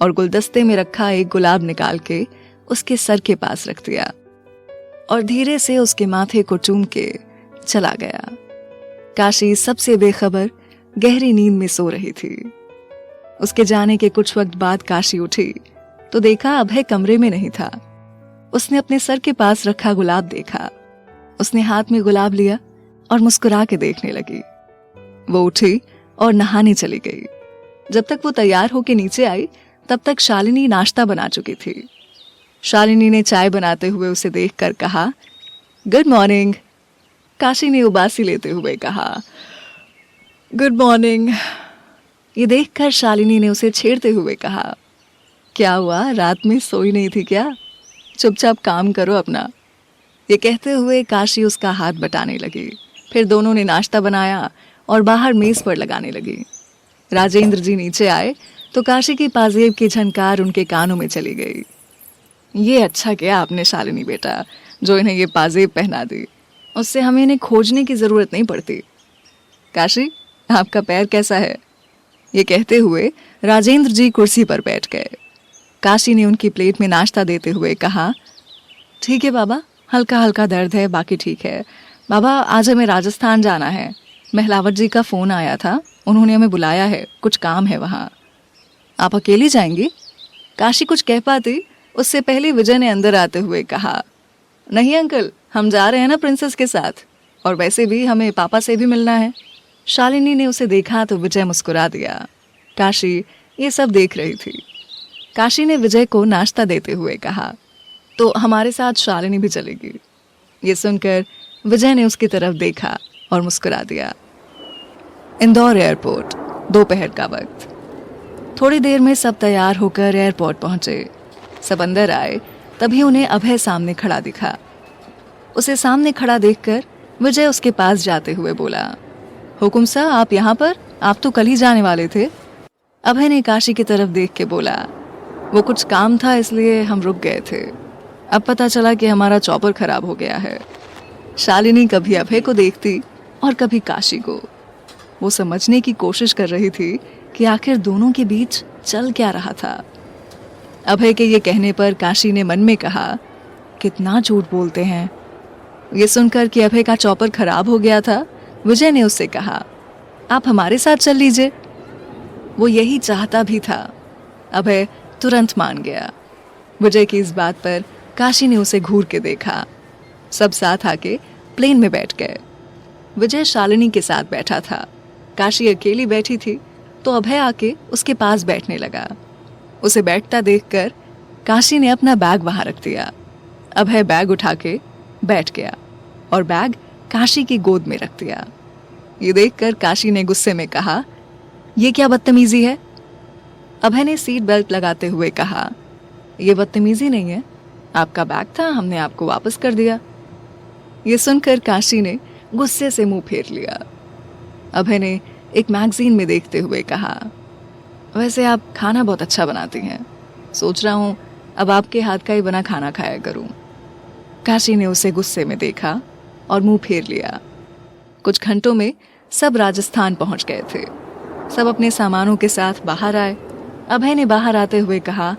[SPEAKER 1] और गुलदस्ते में रखा एक गुलाब निकाल के उसके सर के पास रख दिया और धीरे से उसके माथे को चूम के चला गया। काशी सबसे बेखबर गहरी नींद में सो रही थी। उसके जाने के कुछ वक्त बाद काशी उठी तो देखा अभय कमरे में नहीं था। उसने अपने सर के पास रखा गुलाब देखा। उसने हाथ में गुलाब लिया और मुस्कुरा के देखने लगी। वो उठी और नहाने चली गई। जब तक वो तैयार होके नीचे आई तब तक शालिनी नाश्ता बना चुकी थी। शालिनी ने चाय बनाते हुए उसे देखकर कहा, गुड मॉर्निंग। काशी ने उबासी लेते हुए कहा, गुड मॉर्निंग। ये देखकर शालिनी ने उसे छेड़ते हुए कहा, क्या हुआ, रात में सोई नहीं थी क्या? चुपचाप काम करो अपना। ये कहते हुए काशी उसका हाथ बटाने लगी। फिर दोनों ने नाश्ता बनाया और बाहर मेज पर लगाने लगी। राजेंद्र जी नीचे आए तो काशी की पाजेब की झनकार उनके कानों में चली गई। ये अच्छा किया आपने शालिनी बेटा, जो इन्हें ये पाजेब पहना दी। उससे हमें इन्हें खोजने की जरूरत नहीं पड़ती। काशी, आपका पैर कैसा है? ये कहते हुए राजेंद्र जी कुर्सी पर बैठ गए। काशी ने उनकी प्लेट में नाश्ता देते हुए कहा, ठीक है बाबा, हल्का हल्का दर्द है, बाकी ठीक है। बाबा, आज हमें राजस्थान जाना है। महलावत जी का फोन आया था, उन्होंने हमें बुलाया है, कुछ काम है वहाँ। आप अकेली जाएंगी? काशी कुछ कह पाती उससे पहले विजय ने अंदर आते हुए कहा, नहीं अंकल, हम जा रहे हैं ना प्रिंसेस के साथ, और वैसे भी हमें पापा से भी मिलना है। शालिनी ने उसे देखा तो विजय मुस्कुरा दिया। काशी ये सब देख रही थी। काशी ने विजय को नाश्ता देते हुए कहा, तो हमारे साथ शालिनी भी चलेगी। ये सुनकर विजय ने उसकी तरफ देखा और मुस्कुरा दिया। इंदौर एयरपोर्ट, दोपहर का वक्त। थोड़ी देर में सब तैयार होकर एयरपोर्ट पहुंचे। सब अंदर आए तभी उन्हें अभय सामने खड़ा दिखा। उसे सामने खड़ा देखकर विजय उसके पास जाते हुए बोला, हुकुम सा, आप यहाँ पर? आप तो कल ही जाने वाले थे। अभय ने काशी की तरफ देख के बोला, वो कुछ काम था इसलिए हम रुक गए थे। अब पता चला कि हमारा चॉपर खराब हो गया है। शालिनी कभी अभय को देखती और कभी काशी को। वो समझने की कोशिश कर रही थी कि आखिर दोनों के बीच चल क्या रहा था। अभय के ये कहने पर काशी ने मन में कहा, कितना झूठ बोलते हैं। ये सुनकर कि अभय का चॉपर खराब हो गया था, विजय ने उससे कहा, आप हमारे साथ चल लीजिए। वो यही चाहता भी था। अभय तुरंत मान गया। विजय की इस बात पर काशी ने उसे घूर के देखा। सब साथ आके प्लेन में बैठ गए। विजय शालिनी के साथ बैठा था। काशी अकेली बैठी थी तो अभय आके उसके पास बैठने लगा। उसे बैठता देखकर काशी ने अपना बैग वहां रख दिया। अभय बैग उठा के बैठ गया और बैग काशी की गोद में रख दिया। ये देखकर काशी ने गुस्से में कहा, ये क्या बदतमीजी है? अभय ने सीट बेल्ट लगाते हुए कहा, ये बदतमीजी नहीं है, आपका बैग था, हमने आपको वापस कर दिया। ये सुनकर काशी ने गुस्से से मुंह फेर लिया। अभय ने एक मैगजीन में देखते हुए कहा, वैसे आप खाना बहुत अच्छा बनाती हैं, सोच रहा हूँ अब आपके हाथ का ही बना खाना खाया करूँ। काशी ने उसे गुस्से में देखा और मुंह फेर लिया। कुछ घंटों में सब राजस्थान पहुंच गए थे। सब अपने सामानों के साथ बाहर आए। अभय ने बाहर आते हुए कहा,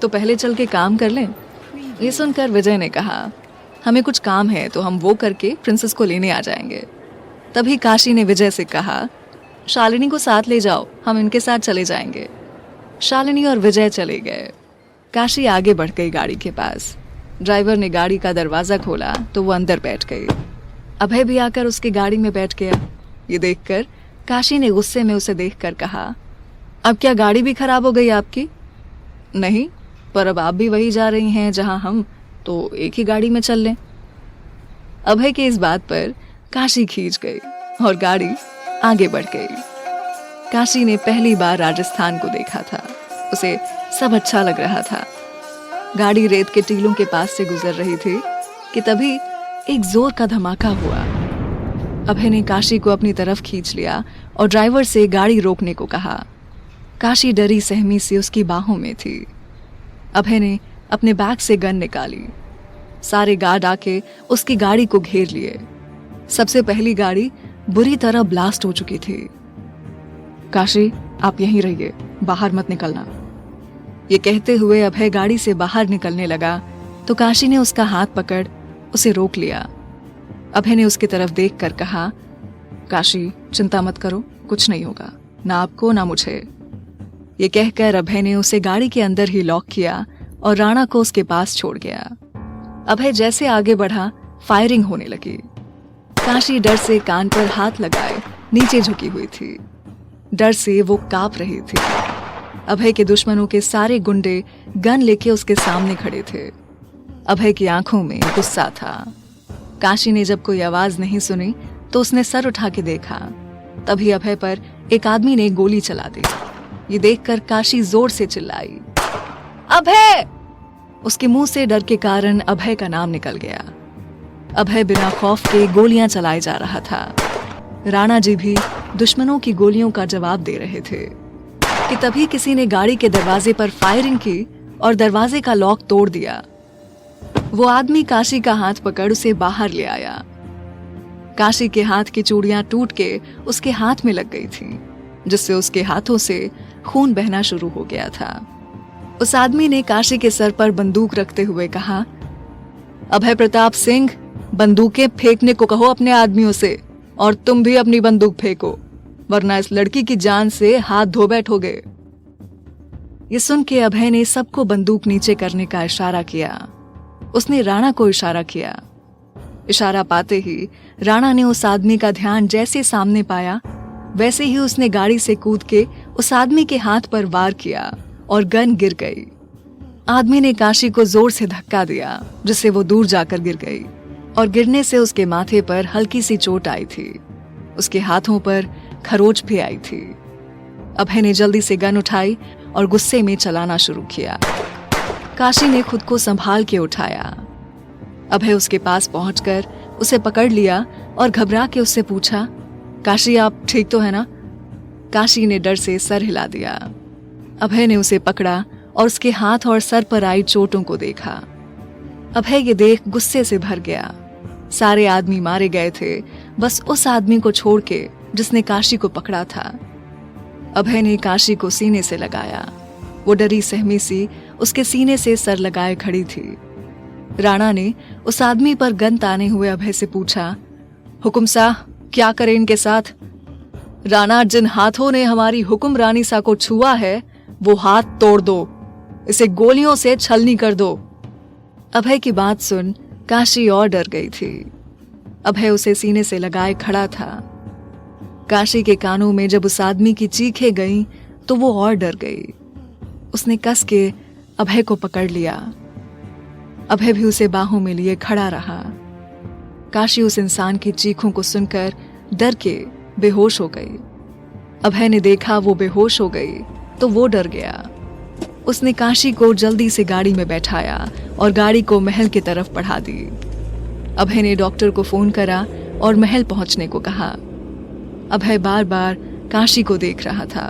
[SPEAKER 1] तो पहले चल के काम कर लें। ये सुनकर विजय ने कहा, हमें कुछ काम है तो हम वो करके प्रिंसेस को लेने आ जाएंगे। तभी काशी ने विजय से कहा, शालिनी को साथ ले जाओ, हम इनके साथ चले जाएंगे। शालिनी और विजय चले गए। काशी आगे बढ़ गई गाड़ी के पास। ड्राइवर ने गाड़ी का दरवाजा खोला तो वो अंदर बैठ गई। अभय भी आकर उसकी गाड़ी में बैठ गया। ये देखकर काशी ने गुस्से में उसे देखकर कहा, अब क्या गाड़ी भी खराब हो गई आपकी? नहीं, पर अब आप भी वही जा रही हैं जहां हम, तो एक ही गाड़ी में चल लें। अभय की इस बात पर काशी खींच गई और गाड़ी आगे बढ़ गई। काशी ने पहली बार राजस्थान को देखा था। उसे सब अच्छा लग रहा था। गाड़ी रेत के टीलों के पास से गुजर रही थी कि तभी एक जोर का धमाका हुआ। अभय ने काशी को अपनी तरफ खींच लिया और ड्राइवर से गाड़ी रोकने को कहा। काशी डरी सहमी सी उसकी बाहों में थी। अभय ने अपने बैग से गन निकाली। सारे गार्ड आके उसकी गाड़ी को घेर लिए। सबसे पहली गाड़ी बुरी तरह ब्लास्ट हो चुकी थी। काशी, आप यहीं रहिए, बाहर मत निकलना। ये कहते हुए अभय गाड़ी से बाहर निकलने लगा तो काशी ने उसका हाथ पकड़ उसे रोक लिया। अभय ने उसकी तरफ देखकर कहा, काशी, चिंता मत करो, कुछ नहीं होगा, ना आपको ना मुझे। ये कहकर अभय ने उसे गाड़ी के अंदर ही लॉक किया और राणा को उसके पास छोड़ गया। अभय जैसे आगे बढ़ा, फायरिंग होने लगी। काशी डर से कान पर हाथ लगाए नीचे झुकी हुई थी। डर से वो कांप रही थी। अभय के दुश्मनों के सारे गुंडे गन लेके उसके सामने खड़े थे। अभय की आंखों में गुस्सा था। काशी ने जब कोई आवाज नहीं सुनी तो उसने सर उठा के देखा। तभी अभय पर एक आदमी ने गोली चला दी। ये देखकर काशी जोर से चिल्लाई, अभय! उसके मुंह से डर के कारण अभय का नाम निकल गया। अभय बिना खौफ के गोलियां चलाए जा रहा था। राणा जी भी दुश्मनों की गोलियों का जवाब दे रहे थे कि तभी किसी ने गाड़ी के दरवाजे पर फायरिंग की और दरवाजे का लॉक तोड़ दिया। वो आदमी काशी का हाथ पकड़ उसे बाहर ले आया। काशी के हाथ की चूड़ियां टूट के उसके हाथ में लग गई थी, जिससे उसके हाथों से खून बहना शुरू हो गया था। उस आदमी ने काशी के सर पर बंदूक रखते हुए कहा, अभय प्रताप सिंह, बंदूकें फेंकने को कहो अपने आदमियों से, और तुम भी अपनी बंदूक फेंको, वरना इस लड़की की जान से हाथ धो बैठोगे। ये सुन के अभय ने सबको बंदूक नीचे करने का इशारा किया। उसने राणा को इशारा किया। इशारा पाते ही राणा ने उस आदमी का ध्यान जैसे सामने पाया, वैसे ही उसने गाड़ी से कूद के उस आदमी के हाथ पर वार किया और गन गिर गई। आदमी ने काशी को जोर से धक्का दिया, जिससे वो दूर जाकर गिर गई और गिरने से उसके माथे पर हल्की सी चोट आई थी। उसके हाथों पर खरोच भी आई थी। अभय ने जल्दी से गन उठाई और गुस्से में चलाना शुरू किया। काशी ने खुद को संभाल के उठाया। अभय उसके पास पहुंचकर उसे पकड़ लिया और घबरा के उससे पूछा, काशी, आप ठीक तो है ना? काशी ने डर से सर हिला दिया। अभय ने उसे पकड़ा और उसके हाथ और सर पर आई चोटों को देखा। अभय ये देख गुस्से से भर गया। सारे आदमी मारे गए थे, बस उस आदमी को छोड़ के जिसने काशी को पकड़ा था। अभय ने काशी को सीने से लगाया। वो डरी सहमी सी उसके सीने से सर लगाए खड़ी थी। राणा ने उस आदमी पर गन ताने हुए अभय से पूछा, हुकुम सा, क्या करें इनके साथ? राणा, जिन हाथों ने हमारी हुकुम रानी सा को छुआ है, वो हाथ तोड़ दो, इसे गोलियों से छलनी कर दो। अभय की बात सुन काशी और डर गई थी। अभय उसे सीने से लगाए खड़ा था। काशी के कानों में जब उस आदमी की चीखें गईं, तो वो और डर गई। उसने कस के अभय को पकड़ लिया। अभय भी उसे बाहों में लिए खड़ा रहा। काशी उस इंसान की चीखों को सुनकर डर के बेहोश हो गई। अभय ने देखा वो बेहोश हो गई तो वो डर गया। उसने काशी को जल्दी से गाड़ी में बैठाया और गाड़ी को महल की तरफ बढ़ा दी। अभय ने डॉक्टर को फोन करा और महल पहुंचने को कहा। अभय बार बार काशी को देख रहा था।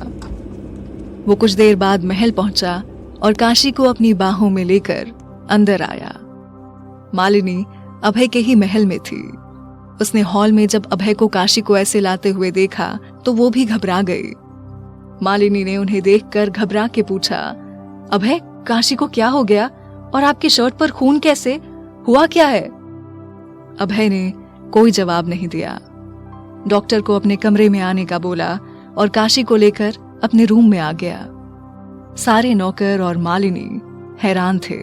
[SPEAKER 1] वो कुछ देर बाद महल पहुंचा और काशी को अपनी बाहों में लेकर अंदर आया। मालिनी अभय के ही महल में थी। उसने हॉल में जब अभय को काशी को ऐसे लाते हुए देखा तो वो भी घबरा गई। मालिनी ने उन्हें देखकर घबरा के पूछा, अभय, काशी को क्या हो गया और आपकी शर्ट पर खून कैसे? हुआ क्या है? अभय ने कोई जवाब नहीं दिया। डॉक्टर को अपने कमरे में आने का बोला और काशी को लेकर अपने रूम में आ गया। सारे नौकर और मालिनी हैरान थे।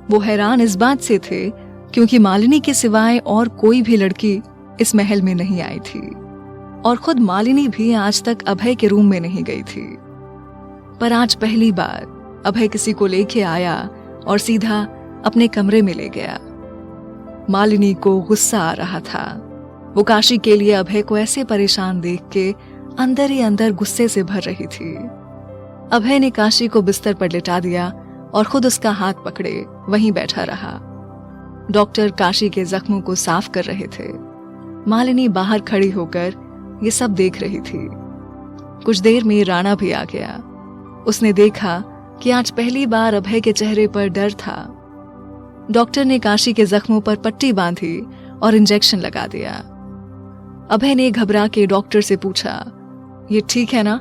[SPEAKER 1] वो हैरान इस बात से थे क्योंकि मालिनी के सिवाय और कोई भी लड़की इस महल में नहीं आई थी और खुद मालिनी भी आज तक अभय के रूम में नहीं गई थी। पर आज पहली बार अभय किसी को लेके आया और सीधा अपने कमरे में ले गया। मालिनी को गुस्सा आ रहा था। वो काशी के लिए अभय को ऐसे परेशान देख के अंदर ही अंदर गुस्से से भर रही थी। अभय ने काशी को बिस्तर पर लिटा दिया और खुद उसका हाथ पकड़े वहीं बैठा रहा। डॉक्टर काशी के जख्मों को साफ कर रहे थे। मालिनी बाहर खड़ी होकर ये सब देख रही थी। कुछ देर में राणा भी आ गया। उसने देखा कि आज पहली बार अभय के चेहरे पर डर था। डॉक्टर ने काशी के जख्मों पर पट्टी बांधी और इंजेक्शन लगा दिया। अभय ने घबरा के डॉक्टर से पूछा, ये ठीक है ना?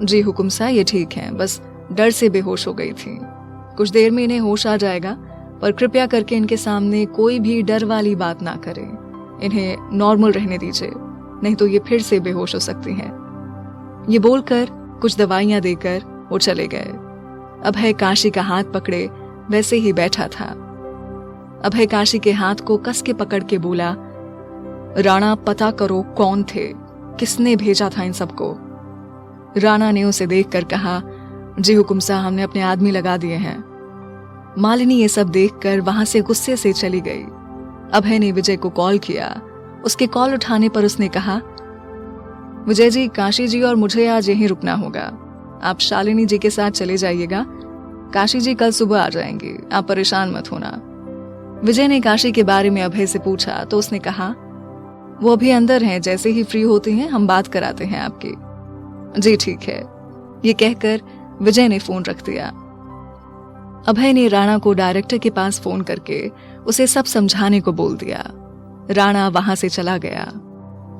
[SPEAKER 1] जी हुकुम साहब, ये ठीक है, बस डर से बेहोश हो गई थी। कुछ देर में इन्हें होश आ जाएगा, पर कृपया करके इनके सामने कोई भी डर वाली बात ना करें। इन्हें नॉर्मल रहने दीजिए, नहीं तो ये फिर से बेहोश हो सकती हैं। ये बोलकर कुछ दवाइयां देकर वो चले गए। अभय काशी का हाथ पकड़े वैसे ही बैठा था। अभय काशी के हाथ को कस के पकड़ के बोला, राणा पता करो कौन थे, किसने भेजा था इन सबको। राणा ने उसे देखकर कहा, जी हुकुम साहब, हमने अपने आदमी लगा दिए हैं। मालिनी ये सब देखकर वहां से गुस्से से चली गई। अभय ने विजय को कॉल किया। उसके कॉल उठाने पर उसने कहा, विजय जी, काशी जी और मुझे आज यहीं रुकना होगा। आप शालिनी जी के साथ चले जाइएगा। काशी जी कल सुबह आ जाएंगे, आप परेशान मत होना। विजय ने काशी के बारे में अभय से पूछा तो उसने कहा, वो अभी अंदर हैं, जैसे ही फ्री होती हैं हम बात कराते हैं आपकी। जी ठीक है, ये कहकर विजय ने फोन रख दिया। अभय ने राणा को डायरेक्टर के पास फोन करके उसे सब समझाने को बोल दिया। राणा वहां से चला गया।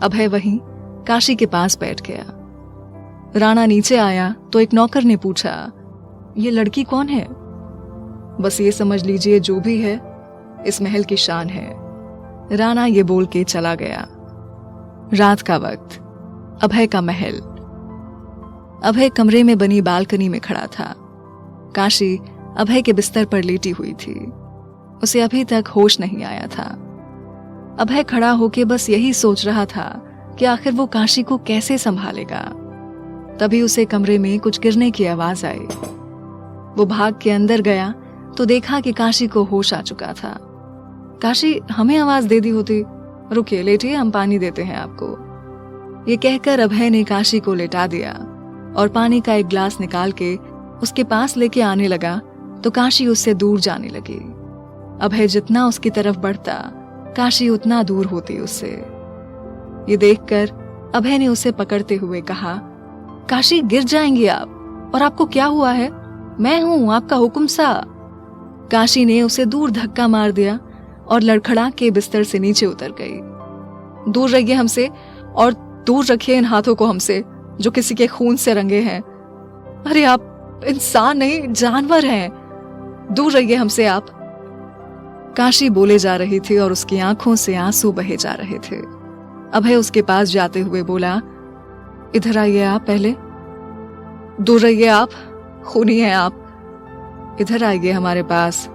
[SPEAKER 1] अभय वहीं काशी के पास बैठ गया। राणा नीचे आया तो एक नौकर ने पूछा, ये लड़की कौन है? बस ये समझ लीजिए जो भी है इस महल की शान है। राणा ये बोल के चला गया। रात का वक्त, अभय का महल। अभय कमरे में बनी बालकनी में खड़ा था। काशी अभय के बिस्तर पर लेटी हुई थी। उसे अभी तक होश नहीं आया था। अभय खड़ा होके बस यही सोच रहा था कि आखिर वो काशी को कैसे संभालेगा। तभी उसे कमरे में कुछ गिरने की आवाज आई। वो भाग के अंदर गया तो देखा कि काशी को होश आ चुका था। काशी, हमें आवाज दे दी होती। रुकिए, लेटिए, हम पानी देते हैं आपको। ये कहकर अभय ने काशी को लेटा दिया और पानी का एक गिलास निकाल के उसके पास लेके आने लगा तो काशी उससे दूर जाने लगी। अभय जितना उसकी तरफ बढ़ता, काशी उतना दूर होती उससे। ये देखकर अभय ने उसे पकड़ते हुए कहा, काशी गिर जाएंगी आप, और आपको क्या हुआ है? मैं हूं आपका हुकुम सा। काशी ने उसे दूर धक्का मार दिया और लड़खड़ा के बिस्तर से नीचे उतर गई। दूर रहिए हमसे, और दूर रखिए इन हाथों को हमसे जो किसी के खून से रंगे हैं। अरे आप इंसान नहीं, जानवर हैं। दूर रहिए हमसे आप। काशी बोले जा रही थी और उसकी आंखों से आंसू बहे जा रहे थे। अभय उसके पास जाते हुए बोला, इधर आइए आप पहले। दूर रहिए आप, खूनी हैं आप। इधर आइए हमारे पास।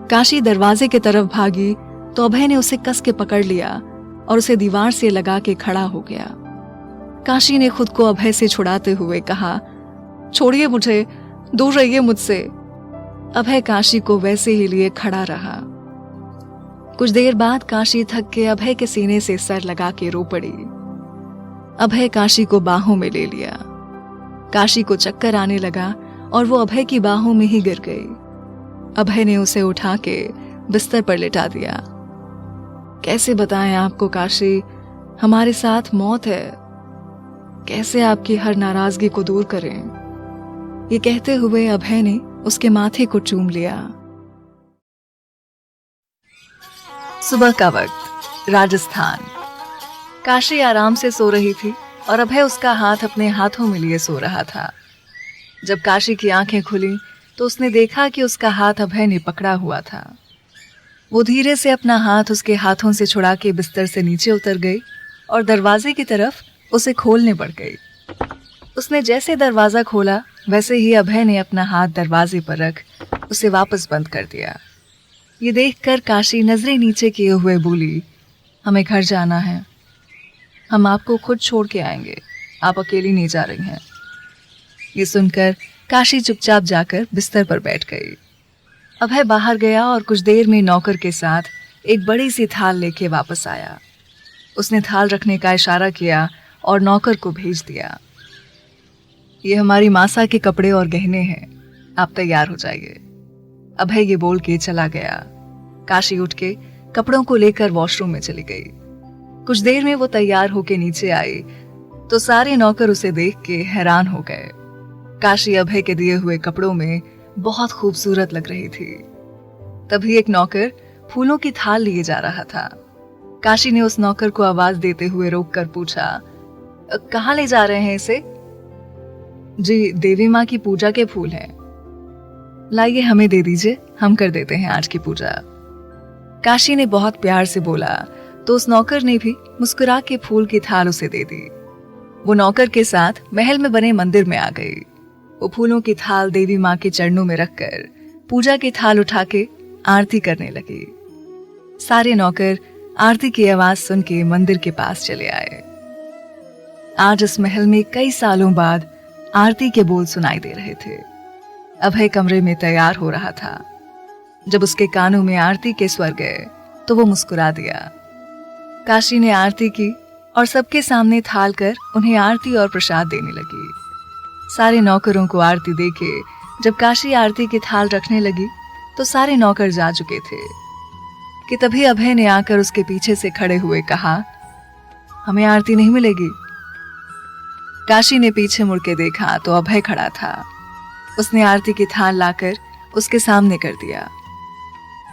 [SPEAKER 1] काशी दरवाजे की तरफ भागी तो अभय ने उसे कस के पकड़ लिया और उसे दीवार से लगा के खड़ा हो गया। काशी ने खुद को अभय से छुड़ाते हुए कहा, छोड़िए मुझे, दूर रहिए मुझसे। अभय काशी को वैसे ही लिए खड़ा रहा। कुछ देर बाद काशी थक के अभय के सीने से सर लगा के रो पड़ी। अभय काशी को बाहों में ले लिया। काशी को चक्कर आने लगा और वो अभय की बाहों में ही गिर गई। अभय ने उसे उठा के बिस्तर पर लिटा दिया। कैसे बताएं आपको काशी, हमारे साथ मौत है। कैसे आपकी हर नाराजगी को दूर करें। ये कहते हुए अभय ने उसके माथे को चूम लिया। सुबह का वक्त, राजस्थान। काशी आराम से सो रही थी और अभय उसका हाथ अपने हाथों में लिए सो रहा था। जब काशी की आंखें खुली तो उसने देखा कि उसका हाथ अभय ने पकड़ा हुआ था। वो धीरे से अपना हाथ उसके हाथों से छुड़ा के बिस्तर से नीचे उतर गई और दरवाजे की तरफ उसे खोलने बढ़ गई। उसने जैसे दरवाजा खोला वैसे ही अभय ने अपना हाथ दरवाजे पर रख उसे वापस बंद कर दिया। ये देखकर काशी नजरें नीचे किए हुए बोली, हमें घर जाना है, हम आपको खुद छोड़ के आएंगे, आप अकेली नहीं जा रही हैं। ये सुनकर काशी चुपचाप जाकर बिस्तर पर बैठ गई। अभय बाहर गया और कुछ देर में नौकर के साथ एक बड़ी सी थाल लेके वापस आया। उसने थाल रखने का इशारा किया और नौकर को भेज दिया। ये हमारी मासा के कपड़े और गहने हैं, आप तैयार हो जाइए। अभय ये बोल के चला गया। काशी उठ के कपड़ों को लेकर वॉशरूम में चली गई। कुछ देर में वो तैयार होके नीचे आई तो सारे नौकर उसे देख के हैरान हो गए। काशी अभय के दिए हुए कपड़ों में बहुत खूबसूरत लग रही थी। तभी एक नौकर फूलों की थाल लिए जा रहा था। काशी ने उस नौकर को आवाज देते हुए रोककर पूछा, कहाँ ले जा रहे हैं इसे? जी, देवी माँ की पूजा के फूल हैं। लाइए हमें दे दीजिए, हम कर देते हैं आज की पूजा। काशी ने बहुत प्यार से बोला तो उस नौकर ने भी मुस्कुरा के फूल की थाल उसे दे दी। वो नौकर के साथ महल में बने मंदिर में आ गई। वो फूलों की थाल देवी माँ के चरणों में रखकर पूजा की थाल उठा के आरती करने लगी। सारे नौकर आरती की आवाज सुन के मंदिर के पास चले आए। आज इस महल में कई सालों बाद आरती के बोल सुनाई दे रहे थे। अभय कमरे में तैयार हो रहा था। जब उसके कानों में आरती के स्वर गए तो वो मुस्कुरा दिया। काशी ने आरती की और सबके सामने थाल कर उन्हें आरती और प्रसाद देने लगी। सारे नौकरों को आरती देके जब काशी आरती की थाल रखने लगी तो सारे नौकर जा चुके थे कि तभी अभय ने आकर उसके पीछे से खड़े हुए कहा, हमें आरती नहीं मिलेगी। काशी ने पीछे मुड़ के देखा तो अभय खड़ा था। उसने आरती की थाल लाकर उसके सामने कर दिया।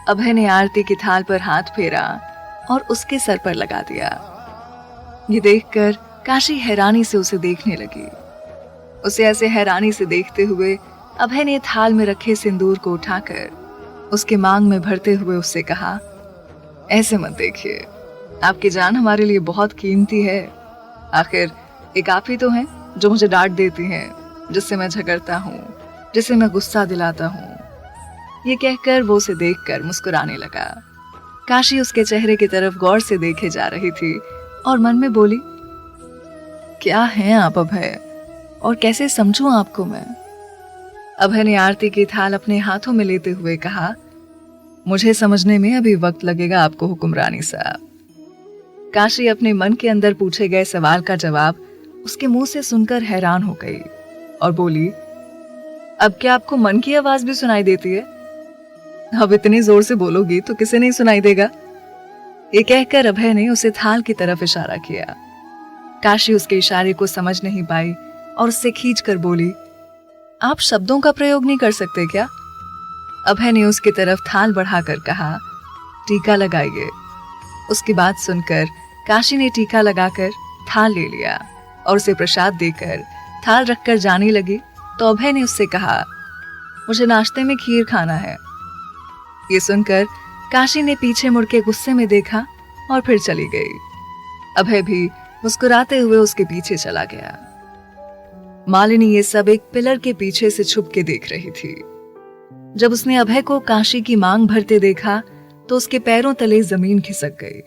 [SPEAKER 1] अभय ने आरती की थाल पर हाथ फेरा और उसके सर पर लगा दिया। ये देखकर काशी हैरानी से उसे देखने लगी। उसे ऐसे हैरानी से देखते हुए अभय ने थाल में रखे सिंदूर को उठाकर उसके मांग में भरते हुए उससे कहा, ऐसे मत देखिए, आपकी जान हमारे लिए बहुत कीमती है। आखिर एक आप ही तो हैं जो मुझे डांट देती हैं, जिससे मैं झगड़ता हूँ, जिसे मैं गुस्सा दिलाता हूँ। ये कहकर वो उसे देखकर मुस्कुराने लगा। काशी उसके चेहरे की तरफ गौर से देखे जा रही थी और मन में बोली, क्या हैं आप अभय, और कैसे समझूं आपको मैं? अभय ने आरती की थाल अपने हाथों में लेते हुए कहा, मुझे समझने में अभी वक्त लगेगा आपको हुक्मरानी साहब। काशी अपने मन के अंदर पूछे गए सवाल का जवाब उसके मुंह से सुनकर हैरान हो गई और बोली, अब क्या आपको मन की आवाज भी सुनाई देती है? अब इतनी जोर से बोलोगी तो किसे नहीं सुनाई देगा? ये कहकर अभय ने उसे थाल की तरफ इशारा किया। काशी उसके इशारे को समझ नहीं पाई और उससे खींच कर बोली, आप शब्दों का प्रयोग नहीं कर सकते क्या? अभय ने उसकी तरफ थाल बढ़ाकर कहा, टीका लगाइए। उसकी बात सुनकर काशी ने टीका लगाकर थाल ले लिया और उसे प्रसाद देकर थाल रखकर जाने लगी तो अभय ने उससे कहा, मुझे नाश्ते में खीर खाना है। ये सुनकर काशी ने पीछे मुड़ के गुस्से में देखा और फिर चली गई। अभय भी मुस्कुराते हुए उसके पीछे चला गया। मालिनी ये सब एक पिलर के पीछे से छुप के देख रही थी। जब उसने अभय को काशी की मांग भरते देखा तो उसके पैरों तले जमीन खिसक गई।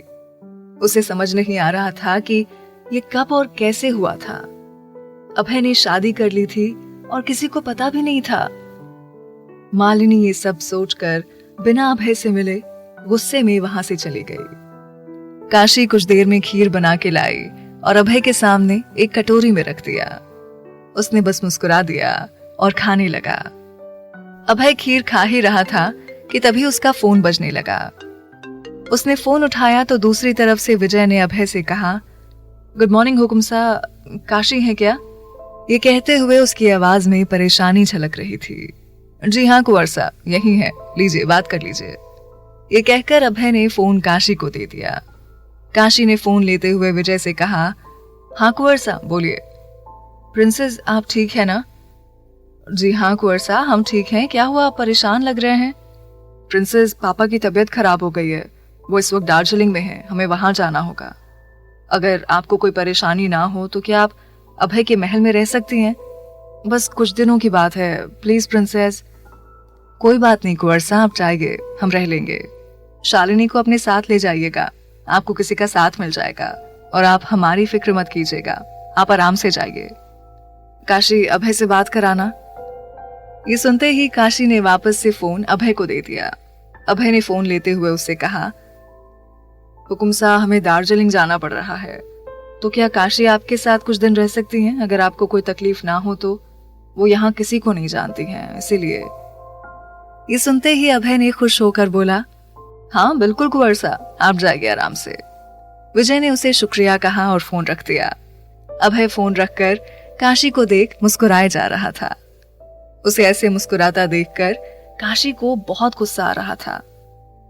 [SPEAKER 1] उसे समझ नहीं आ रहा था कि ये कब और कैसे हुआ था। अभय ने शादी कर ली थी और किसी को पता भी नहीं था। मालिनी ये सब सोचकर बिना अभय से मिले गुस्से में वहां से चली गई। काशी कुछ देर में खीर बना के लाई और अभय के सामने एक कटोरी में रख दिया। उसने बस मुस्कुरा दिया और खाने लगा। अभय खीर खा ही रहा था कि तभी उसका फोन बजने लगा। उसने फोन उठाया तो दूसरी तरफ से विजय ने अभय से कहा, गुड मॉर्निंग हुकुम सा, काशी है क्या? ये कहते हुए उसकी आवाज में परेशानी झलक रही थी। जी हाँ कुंवर साहब, यही है, लीजिए बात कर लीजिए। ये कहकर अभय ने फोन काशी को दे दिया। काशी ने फोन लेते हुए विजय से कहा, हाँ कुंवर साहब बोलिए। प्रिंसेस आप ठीक है ना? जी हाँ कुंवर साहब, हम ठीक हैं। क्या हुआ, आप परेशान लग रहे हैं? प्रिंसेस, पापा की तबीयत खराब हो गई है, वो इस वक्त दार्जिलिंग में है, हमें वहां जाना होगा। अगर आपको कोई परेशानी ना हो तो क्या आप अभय के महल में रह सकती हैं? बस कुछ दिनों की बात है, प्लीज प्रिंसेस। कोई बात नहीं कुंवर साहब, जाइए, हम रह लेंगे। शालिनी को अपने साथ ले जाइएगा, आपको किसी का साथ मिल जाएगा, और आप हमारी फिक्र मत कीजिएगा, आप आराम से जाइए। काशी, अभय से बात कराना। ये सुनते ही काशी ने वापस से फोन अभय को दे दिया। अभय ने फोन लेते हुए उससे कहा, हुकुम साहब, हमें दार्जिलिंग जाना पड़ रहा है, तो क्या काशी आपके साथ कुछ दिन रह सकती हैं? अगर आपको कोई तकलीफ ना हो तो। वो यहाँ किसी को नहीं जानती हैं, इसीलिए। ये सुनते ही अभय ने खुश होकर बोला, हाँ बिल्कुल कुंवर साहब, आप जाइए आराम से। विजय ने उसे शुक्रिया कहा और फोन रख दिया। अभय फोन रखकर काशी को देख मुस्कुराए जा रहा था। उसे ऐसे मुस्कुराता देखकर काशी को बहुत गुस्सा आ रहा था।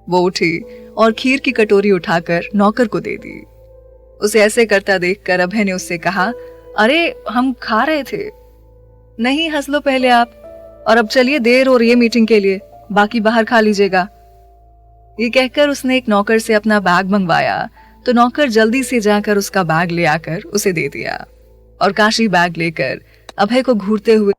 [SPEAKER 1] वो उठी और खीर की कटोरी उठाकर नौकर को दे दी। उसे ऐसे करता देखकर अभय ने उससे कहा, अरे हम खा रहे थे। नहीं, हंस लो पहले आप, और अब चलिए, देर हो रही है मीटिंग के लिए, बाकी बाहर खा लीजिएगा। ये कहकर उसने एक नौकर से अपना बैग मंगवाया, तो नौकर जल्दी से जाकर उसका बैग ले आकर उसे दे दिया, और काशी बैग लेकर अभय को घूरते हुए